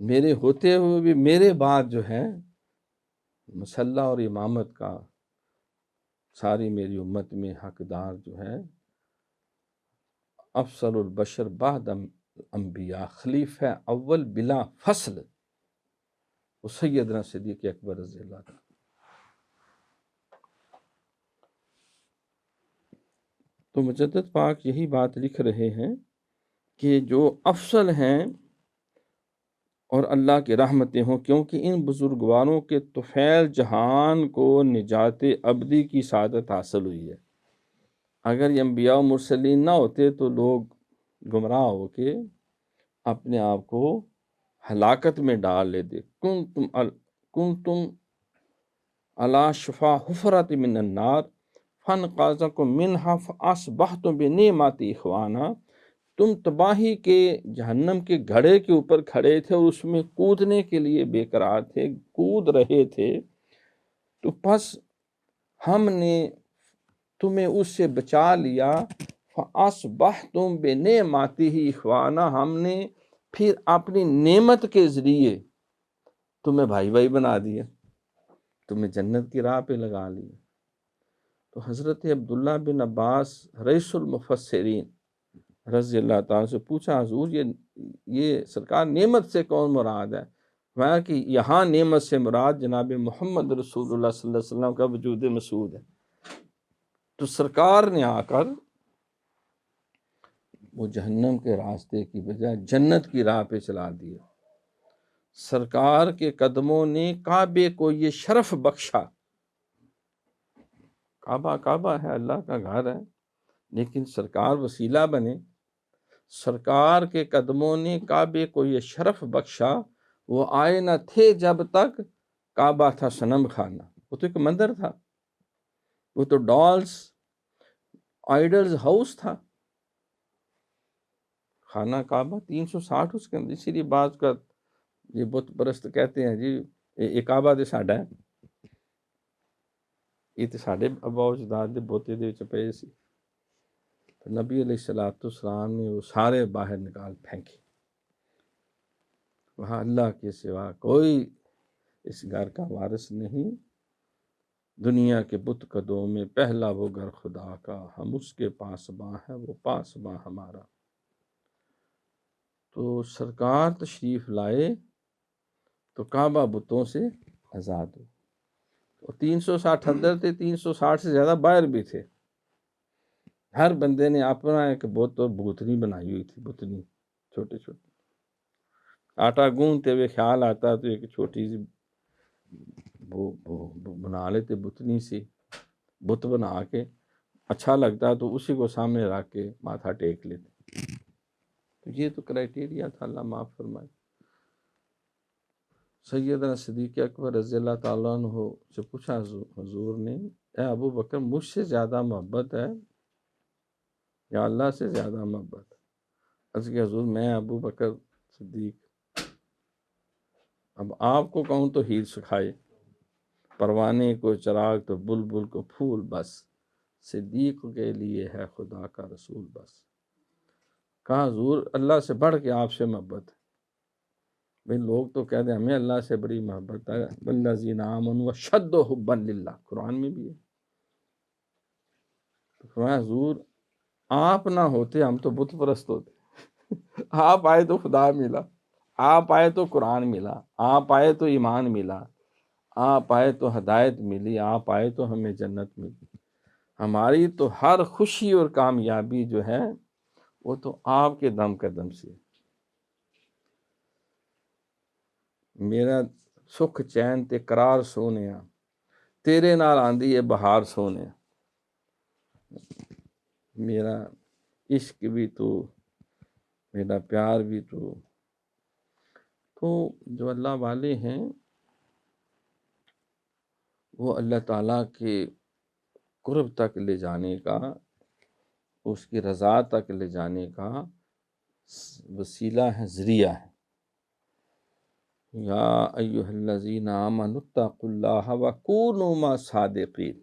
میرے ہوتے ہوئے بھی میرے بعد جو ہے مسئلہ اور امامت کا ساری میری امت میں حقدار جو ہے افضل البشر بعد انبیاء، خلیفہ اول بلا فصل، وہ سیدنا صدیق اکبر رضی اللہ عنہ۔ تو مجدد پاک یہی بات لکھ رہے ہیں کہ جو افضل ہیں اور اللہ کی رحمتیں ہوں، کیونکہ ان بزرگواروں کے طفیل جہان کو نجات ابدی کی سعادت حاصل ہوئی ہے۔ اگر یہ انبیاء و مرسلین نہ ہوتے تو لوگ گمراہ ہو کے اپنے آپ کو ہلاکت میں ڈال لیتے. کنتم علی شفا حفرۃ من النار فانقذکم منہا فاصبحتم بنعمت اخوانا. تم تباہی کے جہنم کے گھڑے کے اوپر کھڑے تھے اور اس میں کودنے کے لیے بے قرار تھے، کود رہے تھے، تو پس ہم نے تمہیں اس سے بچا لیا. فاصبحتم بنعمتہ اخوانا، ہم نے پھر اپنی نعمت کے ذریعے تمہیں بھائی بھائی بنا دیا، تمہیں جنت کی راہ پہ لگا لیا. تو حضرت عبداللہ بن عباس رئیس المفسرین رضی اللہ تعالیٰ سے پوچھا، حضور یہ سرکار نعمت سے کون مراد ہے؟ میں کہ یہاں نعمت سے مراد جناب محمد رسول اللہ صلی اللہ علیہ وسلم کا وجود مسعود ہے. تو سرکار نے آ کر وہ جہنم کے راستے کی بجائے جنت کی راہ پہ چلا دیا. سرکار کے قدموں نے کعبے کو یہ شرف بخشا. کعبہ ہے، اللہ کا گھر ہے، لیکن سرکار وسیلہ بنے. سرکار کے قدموں نے کعبے کو یہ شرف بخشا. وہ آئے نہ تھے جب تک کعبہ تھا صنم خانہ. وہ تو ایک مندر تھا، وہ تو ڈالز آئیڈلز ہاؤس تھا. خانہ کعبہ 360 اس کے اندر. اسی لیے بعض کا یہ بت پرست کہتے ہیں جی یہ کعبہ تو ساڈا ہے، یہ تو ساڈے ابا اجداد دے بوتے دے وچ پئے سی. تو نبی علیہ الصلوۃ والسلام نے وہ سارے باہر نکال پھینکے. وہاں اللہ کے سوا کوئی اس گھر کا وارث نہیں. دنیا کے بت قدوں میں پہلا وہ گھر خدا کا، ہم اس کے پاسباں ہیں، وہ پاسباں ہمارا. تو سرکار تشریف لائے تو کعبہ بتوں سے آزاد ہو. اور 360 اندر تھے، 360 سے زیادہ باہر بھی تھے. ہر بندے نے اپنا ایک بت اور بوتنی بنائی ہوئی تھی. بتنی چھوٹے چھوٹے آٹا گوندتے ہوئے خیال آتا تو ایک چھوٹی سی وہ بنا لیتے بتنی سی. بت بنا کے اچھا لگتا تو اسی کو سامنے رکھ کے ماتھا ٹیک لیتے. تو یہ تو کرائٹیریا تھا. اللہ معاف فرمائے. سیدنا صدیق اکبر رضی اللہ تعالیٰ عنہ سے پوچھا حضور نے، اے ابو بکر مجھ سے زیادہ محبت ہے یا اللہ سے زیادہ محبت؟ عرض کہ حضور میں ابو بکر صدیق. اب آپ کو کہوں تو ہیر سکھائے، پروانے کو چراغ تو بلبل کو پھول، بس صدیق کے لیے ہے خدا کا رسول بس. کہا حضور اللہ سے بڑھ کے آپ سے محبت ہے. بھئی لوگ تو کہتے ہیں ہمیں اللہ سے بڑی محبت ہے، والذین آمنوا اشد حبا للہ، قرآن میں بھی ہے. تو فرمایا حضور آپ نہ ہوتے ہم تو بت پرست ہوتے. آپ آئے تو خدا ملا، آپ آئے تو قرآن ملا، آپ آئے تو ایمان ملا، آپ آئے تو ہدایت ملی، آپ آئے تو ہمیں جنت ملی. ہماری تو ہر خوشی اور کامیابی جو ہے وہ تو آپ کے دم قدم سے. میرا سکھ چین تے قرار سونے، تیرے نال آندی ہے بہار سونے. میرا عشق بھی تو، میرا پیار بھی تو. تو جو اللہ والے ہیں وہ اللہ تعالیٰ کے قرب تک لے جانے کا، اس کی رضا تک لے جانے کا وسیلہ ہے، ذریعہ ہے. یا ایھا الذین آمنوا اتقوا اللہ وکونوا مع الصادقین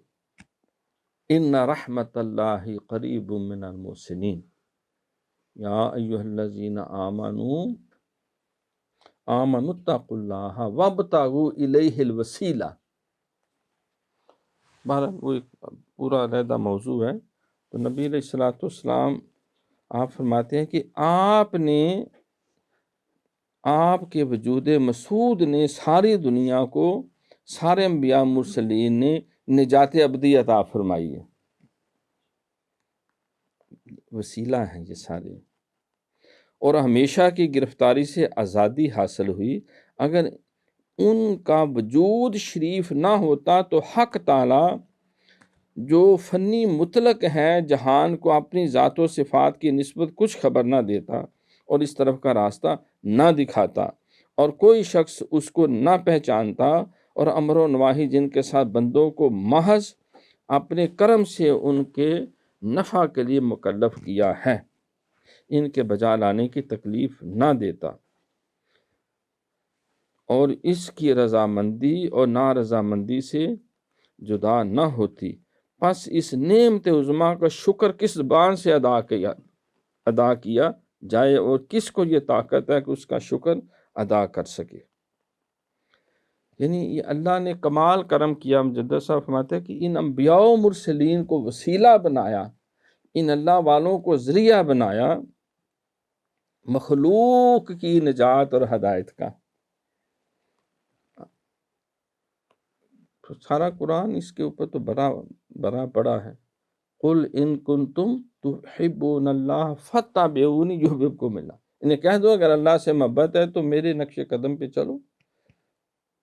ان رحمت اللہ قریب من المحسنین. یا ایھا الذین آمنوا اتقوا اللہ وابتغوا الیہ الوسیلہ. بہرحال وہ ایک پورا علیحدہ موضوع ہے. تو نبی علیہ الصلوۃ والسلام آپ فرماتے ہیں کہ آپ کے وجود مسعود نے ساری دنیا کو، سارے انبیاء مرسلین نے نجات ابدی عطا فرمائی ہے. وسیلہ ہیں یہ سارے، اور ہمیشہ کی گرفتاری سے آزادی حاصل ہوئی. اگر ان کا وجود شریف نہ ہوتا تو حق تعالی جو فنی مطلق ہے، جہان کو اپنی ذات و صفات کی نسبت کچھ خبر نہ دیتا اور اس طرف کا راستہ نہ دکھاتا، اور کوئی شخص اس کو نہ پہچانتا، اور امر و نواہی جن کے ساتھ بندوں کو محض اپنے کرم سے ان کے نفع کے لیے مکلف کیا ہے، ان کے بجا لانے کی تکلیف نہ دیتا، اور اس کی رضامندی اور نارضامندی سے جدا نہ ہوتی، پس اس نعمت عظمیٰ کا شکر کس زبان سے ادا کیا جائے، اور کس کو یہ طاقت ہے کہ اس کا شکر ادا کر سکے۔ یعنی یہ اللہ نے کمال کرم کیا۔ مجدد صاحب فرماتے ہیں کہ ان انبیاء و مرسلین کو وسیلہ بنایا، ان اللہ والوں کو ذریعہ بنایا مخلوق کی نجات اور ہدایت کا۔ تو سارا قرآن اس کے اوپر تو بڑا پڑا ہے۔ قل ان کنتم تحبون اللہ فاتبعونی یحببکم اللہ، انہیں کہہ دو اگر اللہ سے محبت ہے تو میرے نقش قدم پہ چلو،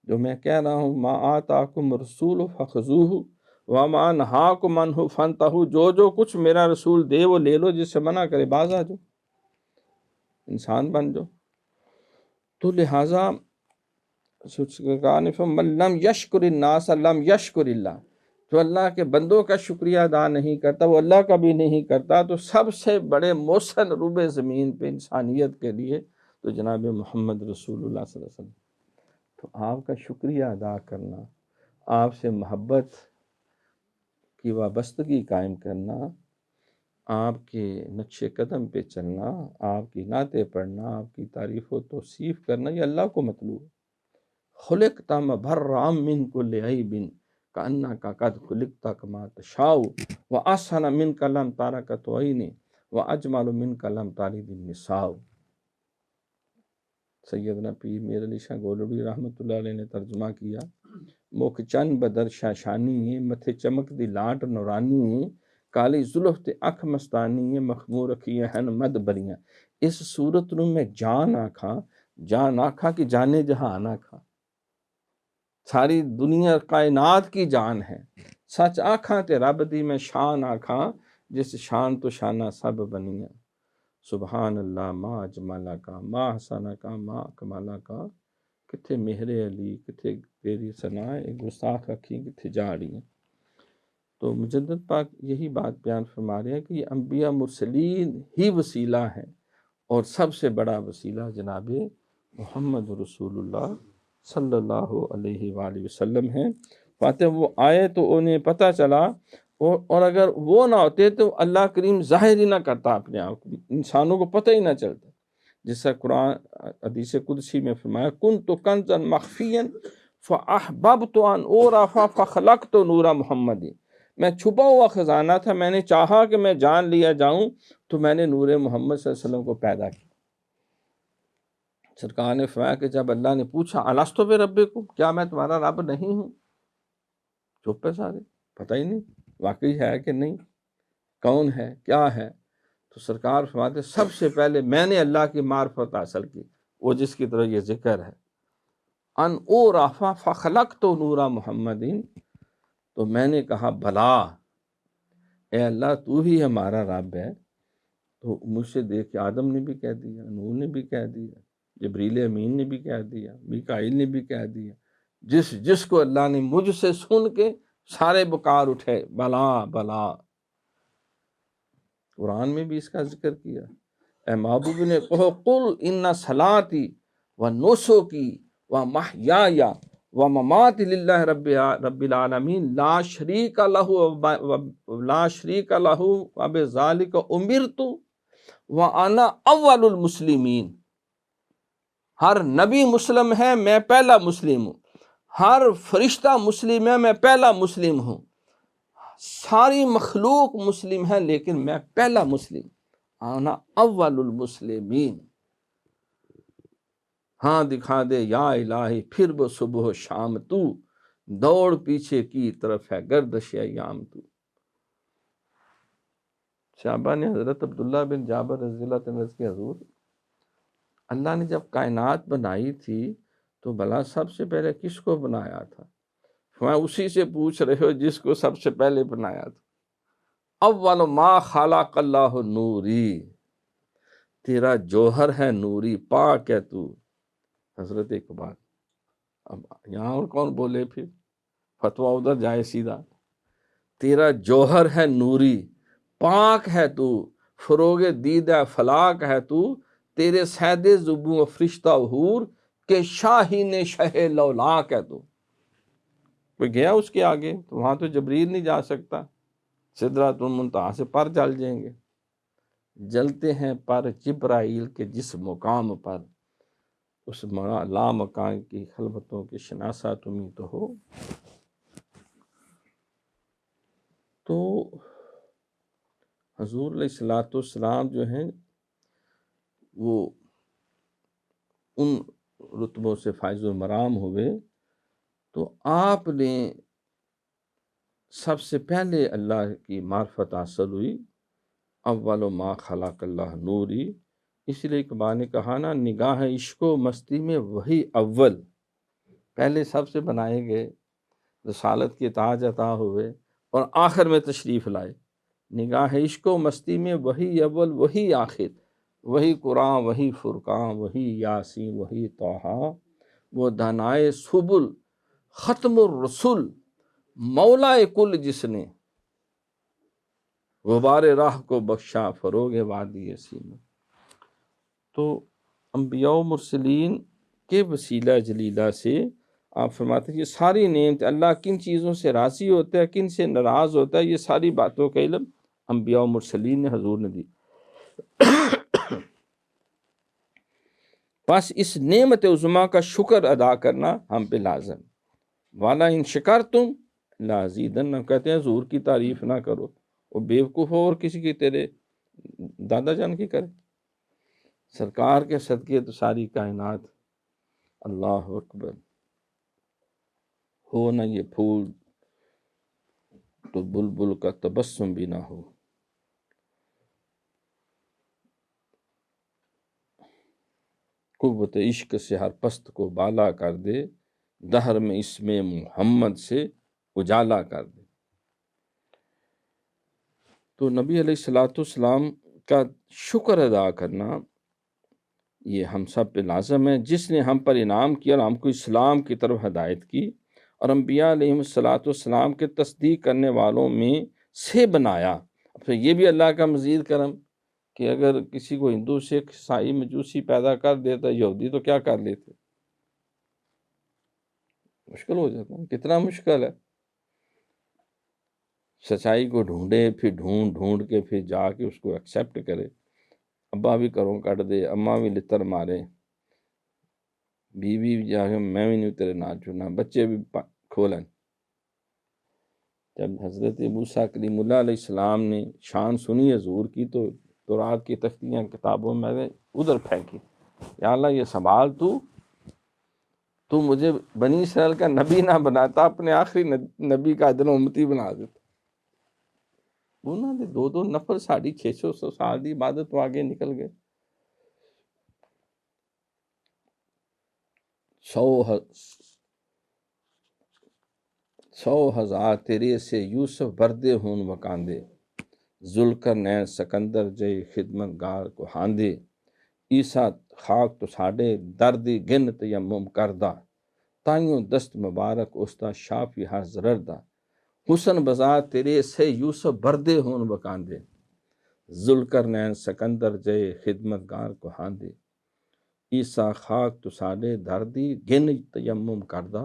جو میں کہہ رہا ہوں، ما آتاکم رسول فخذوہ وما نہاکم عنہ فانتہوا، جو کچھ میرا رسول دے وہ لے لو، جس سے منع کرے باز آ جاؤ، انسان بن جاؤ۔ تو لہٰذا من لم یشکر الناس لم یشکر اللہ، جو اللہ کے بندوں کا شکریہ ادا نہیں کرتا وہ اللہ کا بھی نہیں کرتا۔ تو سب سے بڑے محسن روب زمین پہ انسانیت کے لیے تو جناب محمد رسول اللہ صلی اللہ علیہ وسلم۔ تو آپ کا شکریہ ادا کرنا، آپ سے محبت کی وابستگی قائم کرنا، آپ کے نقش قدم پہ چلنا، آپ کی نعتیں پڑھنا، آپ کی تعریف و توصیف کرنا، یہ اللہ کو مطلوب ہے۔ خلقت مبرأ من کل عیب کأنک قد خلقت کما تشاء وأحسن منک لم تر قط عین وأجمل منک لم تلد النساء۔ سیدنا پیر میر علی شاہ گولڑی رحمۃ اللہ علیہ نے ترجمہ کیا، مکھ چن بدر شاشانی متھے چمک دی لاٹ نورانی، کالی زلف تے اکھ مستانی مخمور رکھیے ہن مد بریاں۔ اس صورت نو میں جان آکھا کہ جانے جہان آکھا، ساری دنیا کائنات کی جان ہے، سچ آکھاں تے رب دی میں شان آکھاں، جس شان تو شانہ سب بنیاں۔ سبحان اللہ ما اجملہ کا ما حسنہ کا ما کمالہ کا، کتھے مہر علی کتھے تیری ثنائے گستاخ اکھیں کتھے جاڑیاں۔ تو مجدد پاک یہی بات بیان فرما رہے ہیں کہ یہ انبیاء مرسلین ہی وسیلہ ہیں، اور سب سے بڑا وسیلہ جناب محمد رسول اللہ صلی اللہ علیہ وآلہ وسلم ہیں۔ فاتح وہ آئے تو انہیں پتہ چلا، اور اگر وہ نہ ہوتے تو اللہ کریم ظاہر ہی نہ کرتا اپنے آپ کو، انسانوں کو پتہ ہی نہ چلتا، جس سے قرآن حدیث قدسی میں فرمایا کنت کنزا مخفیا فاحببت ان اعرف فخلقت نور محمد، میں چھپا ہوا خزانہ تھا، میں نے چاہا کہ میں جان لیا جاؤں تو میں نے نور محمد صلی اللہ علیہ وسلم کو پیدا کیا۔ سرکار نے فرمایا کہ جب اللہ نے پوچھا الست بربکم، کیا میں تمہارا رب نہیں ہوں؟ چپ ہے سارے، پتہ ہی نہیں واقعی ہے کہ نہیں، کون ہے کیا ہے۔ تو سرکار فرماتے سب سے پہلے میں نے اللہ کی معرفت حاصل کی، وہ جس کی طرح یہ ذکر ہے، ان اعرف فخلقت نور محمد، تو میں نے کہا بھلا اے اللہ تو ہی ہمارا رب ہے۔ تو مجھ سے دیکھ کے آدم نے بھی کہہ دیا، نوح نے بھی کہہ دیا، جبریل امین نے بھی کہہ دیا، میکائیل نے بھی کہہ دیا، جس کو اللہ نے مجھ سے سن کے سارے بکار اٹھے بلا بلا۔ قرآن میں بھی اس کا ذکر کیا، اے محبوب نے کہو قل ان صلاتی و نسکی و محیای و مماتی للہ رب العالمین لا شریک لہ و بذالک امرت وانا اول المسلمین۔ ہر نبی مسلم ہے، میں پہلا مسلم ہوں، ہر فرشتہ مسلم ہے، میں پہلا مسلم ہوں، ساری مخلوق مسلم ہے لیکن میں پہلا مسلم، انا اول المسلمین۔ ہاں دکھا دے یا الہی پھر وہ صبح و شام تو، دوڑ پیچھے کی طرف ہے گردش ایام تو۔ صحابہ نے حضرت عبداللہ بن جابر رضی اللہ عنہ کے حضور، اللہ نے جب کائنات بنائی تھی تو بھلا سب سے پہلے کس کو بنایا تھا؟ میں اسی سے پوچھ رہے ہو جس کو سب سے پہلے بنایا تھا۔ اول ما خلق اللہ نوری، تیرا جوہر ہے نوری، پاک ہے تو۔ حضرت اقبال۔ اب یہاں اور کون بولے پھر، فتویٰ ادھر جائے سیدھا۔ تیرا جوہر ہے نوری، پاک ہے تو، فروغ دیدہ فلاک ہے تو، تیرے سید زبوں و فرشتہ حور کے شاہین شہ لولاک ہے تو۔ کوئی گیا اس کے آگے تو وہاں تو جبریل نہیں جا سکتا، سدرۃ المنتہا سے پر جل جائیں گے۔ جلتے ہیں پر جبرائیل کے جس مقام پر، اس لا مکان کی خلوتوں کے شناسہ تمہیں تو ہو۔ تو حضور علیہ الصلوۃ والسلام جو ہیں وہ ان رتبوں سے فائز المرام ہوئے، تو آپ نے سب سے پہلے اللہ کی معرفت حاصل ہوئی۔ اول ما خلق اللہ نوری، اس لیے اقبال نے کہا نا، نگاہ عشق و مستی میں وہی اول، پہلے سب سے بنائے گئے، رسالت کے تاج عطا ہوئے اور آخر میں تشریف لائے۔ نگاہ عشق و مستی میں وہی اول وہی آخر، وہی قرآن وہی فرقان وہی یاسین وہی طٰہٰ، وہ دانائے سبل ختم الرسل مولا کل، جس نے غبار راہ کو بخشا فروغ وادی سینہ۔ تو انبیاء و مرسلین کے وسیلہ جلیلہ سے آپ فرماتے ہیں یہ ساری نعمت، اللہ کن چیزوں سے راضی ہوتا ہے کن سے ناراض ہوتا ہے، یہ ساری باتوں کا علم انبیاء و مرسلین نے حضور نے دی۔ بس اس نعمت عظمیٰ کا شکر ادا کرنا ہم پہ لازم۔ والا ان شکرتم لازیدنکم، کہتے ہیں حضور کی تعریف نہ کرو، وہ بیوقوف ہو اور کسی کی تیرے دادا جان کی کرے۔ سرکار کے صدقے تو ساری کائنات، اللہ اکبر، ہو نہ یہ پھول تو بلبل کا تبسم بھی نہ ہو۔ قوت عشق سے ہر پست کو بالا کر دے، دہر میں اسم محمد سے اجالا کر دے۔ تو نبی علیہ الصلوۃ والسلام کا شکر ادا کرنا یہ ہم سب پہ لازم ہے، جس نے ہم پر انعام کیا اور ہم کو اسلام کی طرف ہدایت کی، اور انبیاء علیہ الصلوۃ والسلام کے تصدیق کرنے والوں میں سے بنایا۔ پھر یہ بھی اللہ کا مزید کرم کہ اگر کسی کو ہندو سکھ عیسائی مجوسی پیدا کر دیتا یہودی تو کیا کر لیتے، مشکل ہو جاتا ہے، کتنا مشکل ہے۔ سچائی کو ڈھونڈے، پھر ڈھونڈ کے پھر جا کے اس کو ایکسیپٹ کرے۔ ابا بھی کروں کٹ دے، اماں بھی لتر مارے، بیوی بھی جا کے میں بھی نہیں تیرے نہ چنا، بچے بھی کھولن۔ جب حضرت موسیٰ کلیم اللہ علیہ السلام نے شان سنی حضور کی تو تورات کی تختیاں کتابوں میں نے ادھر پھینکی، یا اللہ یہ سنبھال، تو مجھے بنی اسرائیل کا نبی نہ بناتا، اپنے آخری نبی کا عدل امتی بنا دیتا۔ انہوں نے 2 نفر 650 سال دی عبادت تو آگے نکل گئے۔ 100,000 تیرے سے یوسف بردے ہون وکاندے، ذوالقرنین سکندر جے خدمت گار کو ہاندے، عیسیٰ خاک تو ساڈے دردی گن تیمم کردہ، تائیوں دست مبارک استا شافی ہر ضرردہ، حسن بزا تیرے سے یوسف بردے ہون وکاندے، ذوالقرنین سکندر جے خدمت گار کو ہاندے، عیسیٰ خاک تو ساڈے دردی گن تیمم کردہ،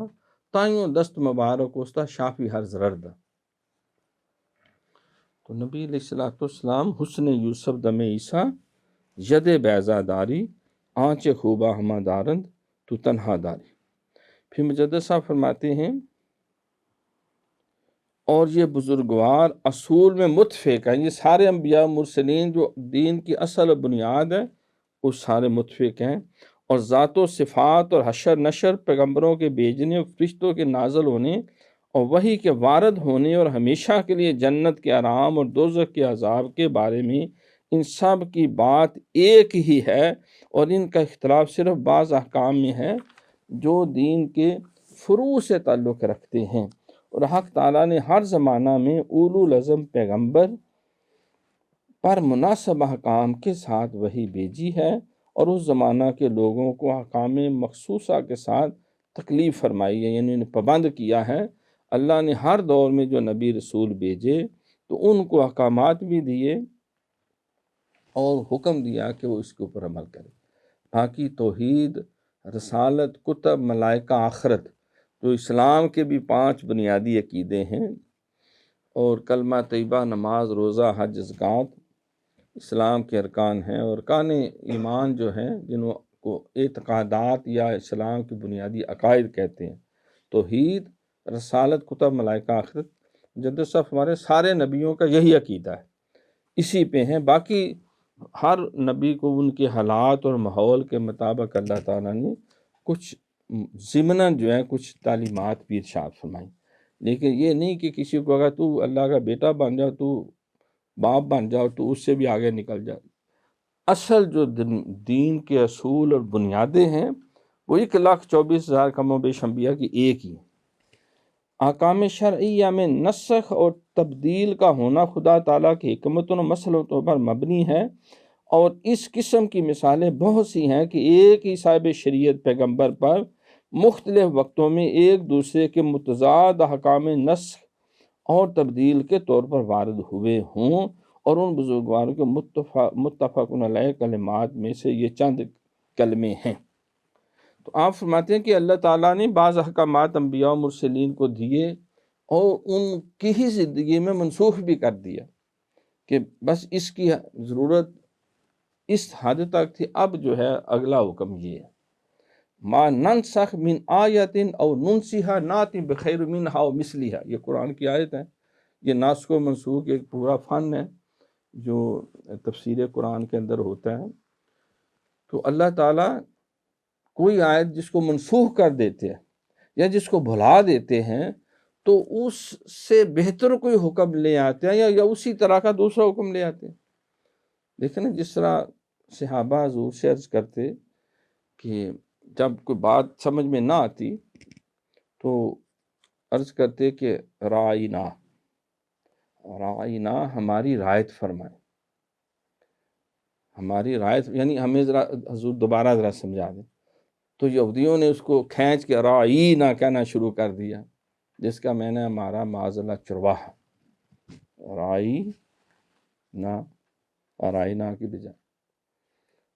تائیوں دست مبارک استا شافی ہر ضرردہ۔ تو نبی علیہ الصلوۃ والسلام حسن یوسف دم عیسیٰ، ید بیضا داری، آنچ خوبہ ہما دارند تو تنہا داری۔ پھر مجدد صاحب فرماتے ہیں اور یہ بزرگوار اصول میں متفق ہیں، یہ سارے انبیاء مرسلین جو دین کی اصل بنیاد ہے وہ سارے متفق ہیں، اور ذات و صفات اور حشر نشر، پیغمبروں کے بھیجنے اور فرشتوں کے نازل ہونے اور وحی کے وارد ہونے اور ہمیشہ کے لیے جنت کے آرام اور دوزخ کے عذاب کے بارے میں ان سب کی بات ایک ہی ہے، اور ان کا اختلاف صرف بعض احکام میں ہے جو دین کے فروع سے تعلق رکھتے ہیں، اور حق تعالیٰ نے ہر زمانہ میں اولو العزم پیغمبر پر مناسب احکام کے ساتھ وحی بھیجی ہے، اور اس زمانہ کے لوگوں کو احکام مخصوصہ کے ساتھ تکلیف فرمائی ہے، یعنی انہیں پابند کیا ہے۔ اللہ نے ہر دور میں جو نبی رسول بھیجے تو ان کو احکامات بھی دیے اور حکم دیا کہ وہ اس کے اوپر عمل کرے۔ باقی توحید، رسالت، کتب، ملائکہ، آخرت، جو اسلام کے بھی 5 بنیادی عقیدے ہیں، اور کلمہ طیبہ، نماز، روزہ، حج، زکوٰۃ اسلام کے ارکان ہیں، اور ارکان ایمان جو ہیں جنہوں کو اعتقادات یا اسلام کی بنیادی عقائد کہتے ہیں۔ توحید، رسالت، کتب، ملائکہ، آخرت، جد صف ہمارے سارے نبیوں کا یہی عقیدہ ہے، اسی پہ ہیں۔ باقی ہر نبی کو ان کے حالات اور ماحول کے مطابق اللہ تعالیٰ نے کچھ ضمناً جو ہے کچھ تعلیمات بھی ارشاد فرمائیں، لیکن یہ نہیں کہ کسی کو اگر تو اللہ کا بیٹا بن جاؤ، تو باپ بن جاؤ، تو اس سے بھی آگے نکل جاؤ۔ اصل جو دین کے اصول اور بنیادیں ہیں وہ 1,24,000 کم و بیش انبیاء کی ایک ہی ہیں۔ احکام شرعیہ میں نسخ اور تبدیل کا ہونا خدا تعالیٰ کی حکمتوں و مصلحتوں پر مبنی ہے، اور اس قسم کی مثالیں بہت سی ہیں کہ ایک ہی صاحب شریعت پیغمبر پر مختلف وقتوں میں ایک دوسرے کے متضاد احکام نسخ اور تبدیل کے طور پر وارد ہوئے ہوں، اور ان بزرگواروں کے متفق علیہ کلمات میں سے یہ چند کلمے ہیں۔ تو آپ فرماتے ہیں کہ اللہ تعالیٰ نے بعض احکامات انبیاء و مرسلین کو دیے اور ان کی ہی زندگی میں منسوخ بھی کر دیا کہ بس اس کی ضرورت اس حد تک تھی، اب جو ہے اگلا حکم یہ ہے، ما ننسخ من آیت او ننسیہا ناتی بخیر منہا و مثلیہا۔ یہ قرآن کی آیت ہے، یہ ناسخ و منسوخ ایک پورا فن ہے جو تفسیر قرآن کے اندر ہوتا ہے۔ تو اللہ تعالیٰ کوئی آیت جس کو منسوخ کر دیتے ہیں یا جس کو بھلا دیتے ہیں تو اس سے بہتر کوئی حکم لے آتے ہیں یا اسی طرح کا دوسرا حکم لے آتے ہیں۔ دیکھیں نا، جس طرح صحابہ حضور سے عرض کرتے کہ جب کوئی بات سمجھ میں نہ آتی تو عرض کرتے کہ رائنا ہماری رعایت فرمائے، ہماری رعایت، یعنی ہمیں ذرا حضور دوبارہ ذرا سمجھا دیں۔ تو یہودیوں نے اس کو کھینچ کے رائنا کہنا شروع کر دیا، جس کا میں نے ہمارا معاذ اللہ چرواہا، رائنا کی بجائے۔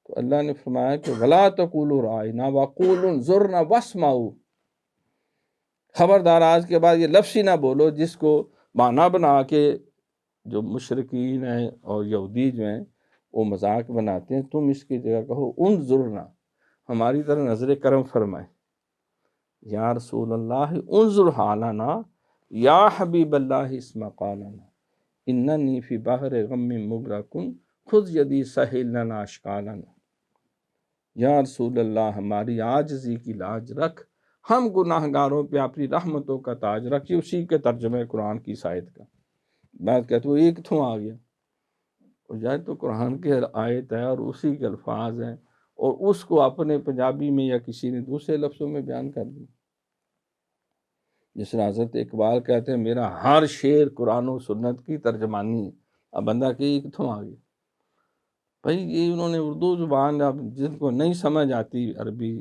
تو اللہ نے فرمایا کہ وَلَا تَقُولُوا رَائِنَا وَقُولُوا انظُرْنَا وَاسْمَعُوا، خبردار آج کے بعد یہ لفظ ہی نہ بولو جس کو معنی بنا کے جو مشرکین ہیں اور یہودی جو ہیں وہ مذاق بناتے ہیں، تم اس کی جگہ کہو انظرنا، ہماری طرح نظر کرم فرمائے۔ یا رسول اللہ انظر حالنا، یا حبیب اللہ اسمع قالنا، اننی فی بحر غم مغرقن خذ یدی سہل لنا اشکالنا۔ یا رسول اللہ ہماری عاجزی کی لاج رکھ، ہم گناہ گاروں پہ اپنی رحمتوں کا تاج رکھ۔ یہ اسی کے ترجمہ قرآن کی آیت کا بات کہتے وہ ایک تھوں آ گیا، اور جائے تو قرآن کے آیت ہے اور اسی کے الفاظ ہیں، اور اس کو اپنے پنجابی میں یا کسی نے دوسرے لفظوں میں بیان کر دیا۔ جس طرح حضرت اقبال کہتے ہیں میرا ہر شعر قرآن و سنت کی ترجمانی ہے، اب بندہ کہ ایک تھوں آ گیا۔ بھائی یہ انہوں نے اردو زبان، اب جن کو نہیں سمجھ آتی عربی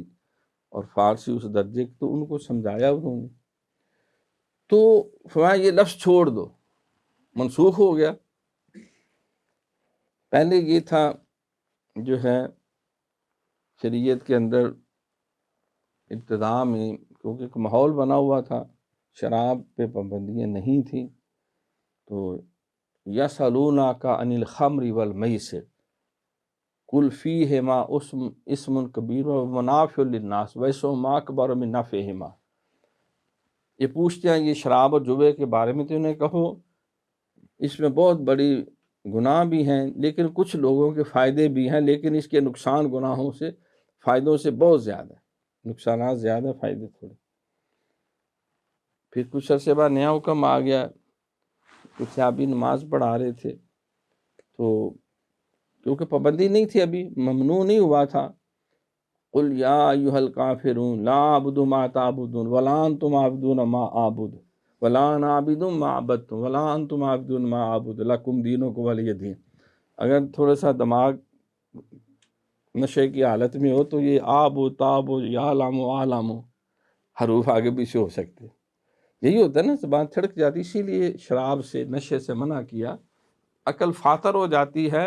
اور فارسی اس درجے کی، تو ان کو سمجھایا انہوں نے، تو فرمایا یہ لفظ چھوڑ دو، منسوخ ہو گیا۔ پہلے یہ تھا جو ہے شریعت کے اندر ابتدا میں، کیونکہ ایک ماحول بنا ہوا تھا، شراب پہ پابندیاں نہیں تھیں، تو یسألونک عن الخمر والمیسر قل فیہما اسم کبیر ومنافع للناس واسمہما اکبر من نفعہما۔ یہ پوچھتے ہیں یہ شراب اور جوے کے بارے میں، تو انہیں کہو اس میں بہت بڑی گناہ بھی ہیں لیکن کچھ لوگوں کے فائدے بھی ہیں، لیکن اس کے نقصان گناہوں سے فائدوں سے بہت زیادہ ہے، نقصانات زیادہ، فائدے تھوڑے۔ پھر کچھ عرصے بعد نیا حکم آ گیا، کچھ صحابی نماز پڑھا رہے تھے، تو کیونکہ پابندی نہیں تھی، ابھی ممنوع نہیں ہوا تھا، قل یا ایھا الکافرون لا اعبد ما تعبدون ولا انتم عابدون ما اعبد ولا انا عابد ما عبدتم ولا انتم عابدون ما اعبد لکم دینکم ولی دین۔ اگر تھوڑا سا دماغ نشے کی حالت میں ہو تو یہ آب و تاب و یا لام و عالم حروف آگے پیچھے ہو سکتے، یہی ہوتا ہے نا، زبان تھڑک جاتی، اسی لیے شراب سے نشے سے منع کیا، عقل فاتر ہو جاتی ہے،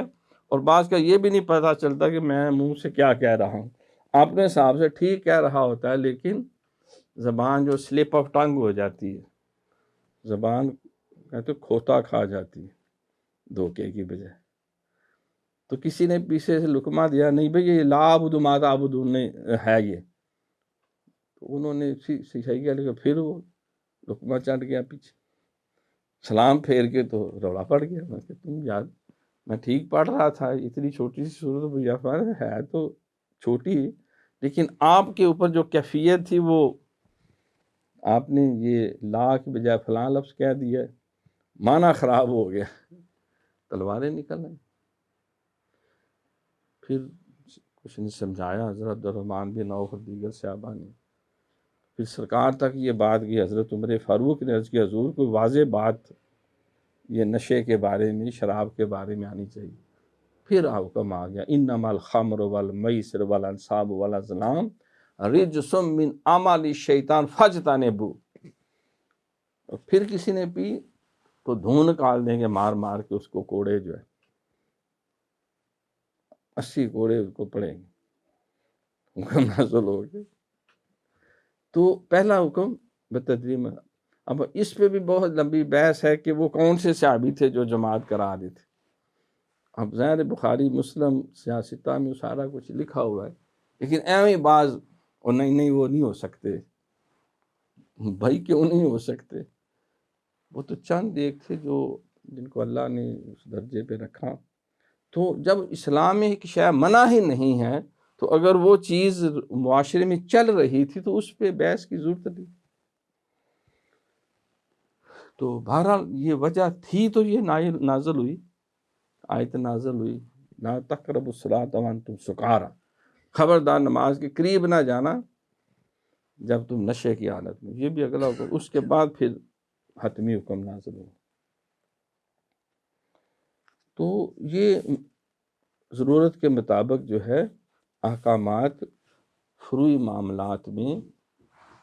اور بعض کا یہ بھی نہیں پتہ چلتا کہ میں منہ سے کیا کہہ رہا ہوں، اپنے حساب سے ٹھیک کہہ رہا ہوتا ہے، لیکن زبان جو سلپ آف ٹنگ ہو جاتی ہے، زبان کہتے کھوتا کھا جاتی ہے دھوکے کی بجائے۔ تو کسی نے پیچھے سے لقمہ دیا، نہیں بھئی یہ لا اعبد ما تعبدون نہیں ہے، یہ تو انہوں نے صحیح کیا، لیکن پھر وہ لقمہ چٹ گیا پیچھے، سلام پھیر کے تو روڑا پڑ گیا۔ میں کہ تم یاد، میں ٹھیک پڑھ رہا تھا، اتنی چھوٹی سی صورت بھیا ہے تو چھوٹی، لیکن آپ کے اوپر جو کیفیت تھی وہ آپ نے یہ لا کے بجائے فلاں لفظ کہہ دیا، معنی خراب ہو گیا، تلواریں نکل آئیں۔ پھر کچھ نے سمجھایا حضرت عبدالرحمن بن عوف اور دیگر صحابہ نے، پھر سرکار تک یہ بات کی، حضرت عمر فاروق نے عرض کی حضور کوئی واضح بات یہ نشے کے بارے میں، شراب کے بارے میں آنی چاہیے۔ پھر حکم آ گیا انما الخمر والمیسر والانصاب والازلام رجس من اعمال الشیطان فاجتنبوہ، اور پھر کسی نے پی تو دھون نکال دیں گے مار مار کے اس کو، کوڑے جو ہے 80 کوڑے اس کو پڑیں گے، حکم نازل ہو گئے۔ تو پہلا حکم بتدریم۔ اب اس پہ بھی بہت لمبی بحث ہے کہ وہ کون سے صحابی تھے جو جماعت کرا رہے تھے۔ اب ظاہر بخاری مسلم سیاستہ میں سارا کچھ لکھا ہوا ہے، لیکن ایویں بعض اور نہیں وہ نہیں ہو سکتے، بھائی کیوں نہیں ہو سکتے، وہ تو چند ایک تھے جو جن کو اللہ نے اس درجے پہ رکھا۔ تو جب اسلام میں ایک شے منع ہی نہیں ہے تو اگر وہ چیز معاشرے میں چل رہی تھی تو اس پہ بحث کی ضرورت نہیں۔ تو بہرحال یہ وجہ تھی، تو یہ نازل ہوئی، آیت نازل ہوئی لا تقربوا الصلاۃ وانتم سکارى، خبردار نماز کے قریب نہ جانا جب تم نشے کی حالت میں۔ یہ بھی اگلا حکم، اس کے بعد پھر حتمی حکم نازل ہوا۔ تو یہ ضرورت کے مطابق جو ہے احکامات فروعی معاملات میں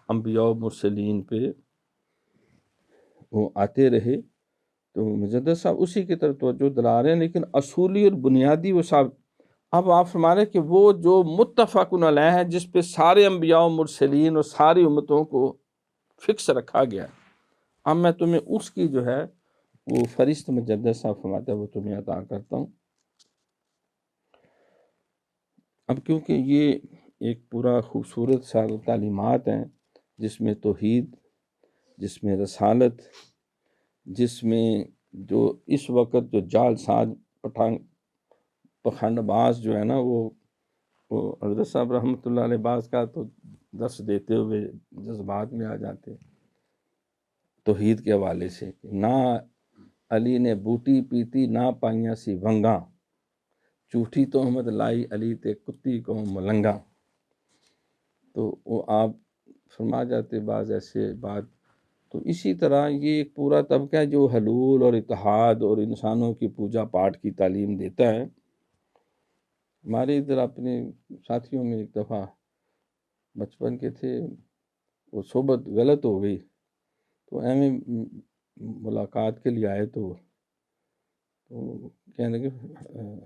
انبیاء و مرسلین پہ وہ آتے رہے، تو مجدد صاحب اسی کی طرف توجہ دلا رہے ہیں، لیکن اصولی اور بنیادی وہ صاحب اب آپ فرما رہے ہیں کہ وہ جو متفق علیہ ہے، جس پہ سارے انبیاء و مرسلین اور ساری امتوں کو فکس رکھا گیا ہے، اب میں تمہیں اس کی جو ہے وہ فہرست مجدد صاحب فرماتا ہے وہ تمہیں عطا کرتا ہوں۔ اب کیونکہ یہ ایک پورا خوبصورت سارے تعلیمات ہیں، جس میں توحید، جس میں رسالت، جس میں جو اس وقت جو جال ساز پخند باز جو ہے نا، وہ حضرت صاحب رحمۃ اللہ علیہ باز کا تو درس دیتے ہوئے جذبات میں آ جاتے توحید کے حوالے سے، نہ علی نے بوٹی پیتی نہ پائیاں سی ونگاں، جھوٹی تہمت لائی علی تے کتی کو ملنگا۔ تو وہ آپ فرما جاتے بعض ایسے بات۔ تو اسی طرح یہ ایک پورا طبقہ ہے جو حلول اور اتحاد اور انسانوں کی پوجا پاٹ کی تعلیم دیتا ہے۔ ہمارے ادھر اپنے ساتھیوں میں ایک دفعہ بچپن کے تھے، وہ صحبت غلط ہو گئی، تو ایویں ملاقات کے لیے آئے تو کہنے لگے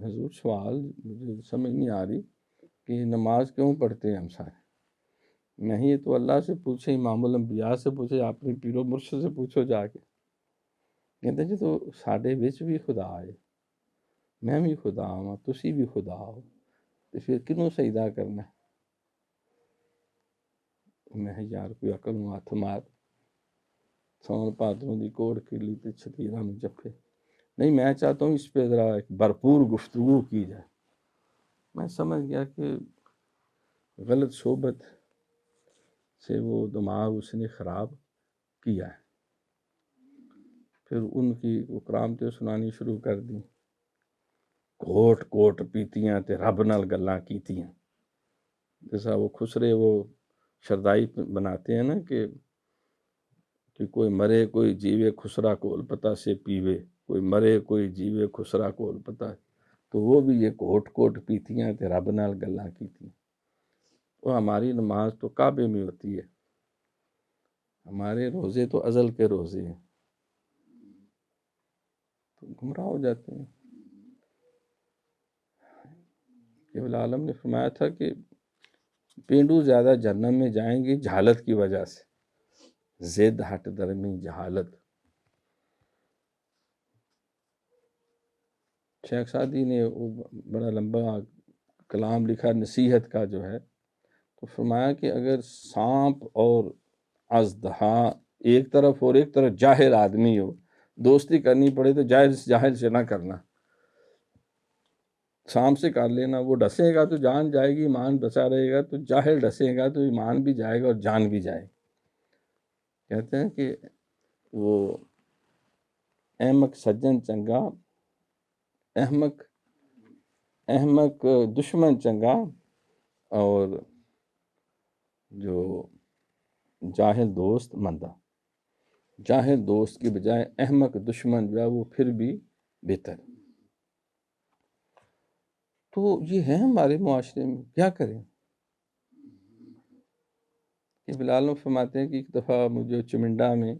حضور سوال مجھے سمجھ نہیں آ رہی کہ نماز کیوں پڑھتے ہیں ہم سارے؟ نہیں تو اللہ سے پوچھے، امام الانبیاء سے پوچھے، اپنے پیر و مرشد سے پوچھو جا کے۔ کہتے جی تو ساڈے وچ بھی خدا ہے، میں بھی خدا ہوں، تسی بھی خدا ہو، تو پھر کنوں سجدہ کرنا ہے؟ میں یار کوئی عقل نوں ہاتھ مار، سون پاتروں دی کوڑ کلی تے چھتیراں نوں جفے۔ نہیں، میں چاہتا ہوں اس پہ ذرا ایک بھرپور گفتگو کی جائے۔ میں سمجھ گیا کہ غلط صحبت سے وہ دماغ اس نے خراب کیا ہے۔ پھر ان کی وہ کرامتیں سنانی شروع کر دیں، کوٹ کوٹ پیتیاں تے رب نال گلاں کیتیاں۔ جیسا وہ خسرے وہ شردائی بناتے ہیں نا کہ کوئی مرے کوئی جیوے خسرا کول پتہ سے پیوے، کوئی مرے کوئی جیوے خسرا کول پتہ، تو وہ بھی یہ کوٹ کوٹ پیتیاں تے رب نال گلاں کیتیاں۔ وہ ہماری نماز تو کعبے میں ہوتی ہے، ہمارے روزے تو ازل کے روزے ہیں، تو گمراہ ہو جاتے ہیں۔ کہ العالم نے فرمایا تھا کہ پینڈو زیادہ جہنم میں جائیں گے جہالت کی وجہ سے، زد ہٹ درمی جہالت۔ شیخ سعدی نے وہ بڑا لمبا کلام لکھا نصیحت کا جو ہے، تو فرمایا کہ اگر سانپ اور اژدہا ایک طرف اور ایک طرف جاہل آدمی ہو، دوستی کرنی پڑے تو جاہل سے نہ کرنا، سانپ سے کر لینا، وہ ڈسے گا تو جان جائے گی، ایمان بچا رہے گا، تو جاہل ڈسے گا تو ایمان بھی جائے گا اور جان بھی جائے گا۔ کہتے ہیں کہ وہ احمق سجن چنگا، احمق دشمن چنگا، اور جو جاہل دوست مندہ، جاہل دوست کی بجائے احمق دشمن جو ہے وہ پھر بھی بہتر۔ تو یہ ہے ہمارے معاشرے میں، کیا کریں؟ کہ بلال فرماتے ہیں کہ ایک دفعہ مجھے چمنڈا میں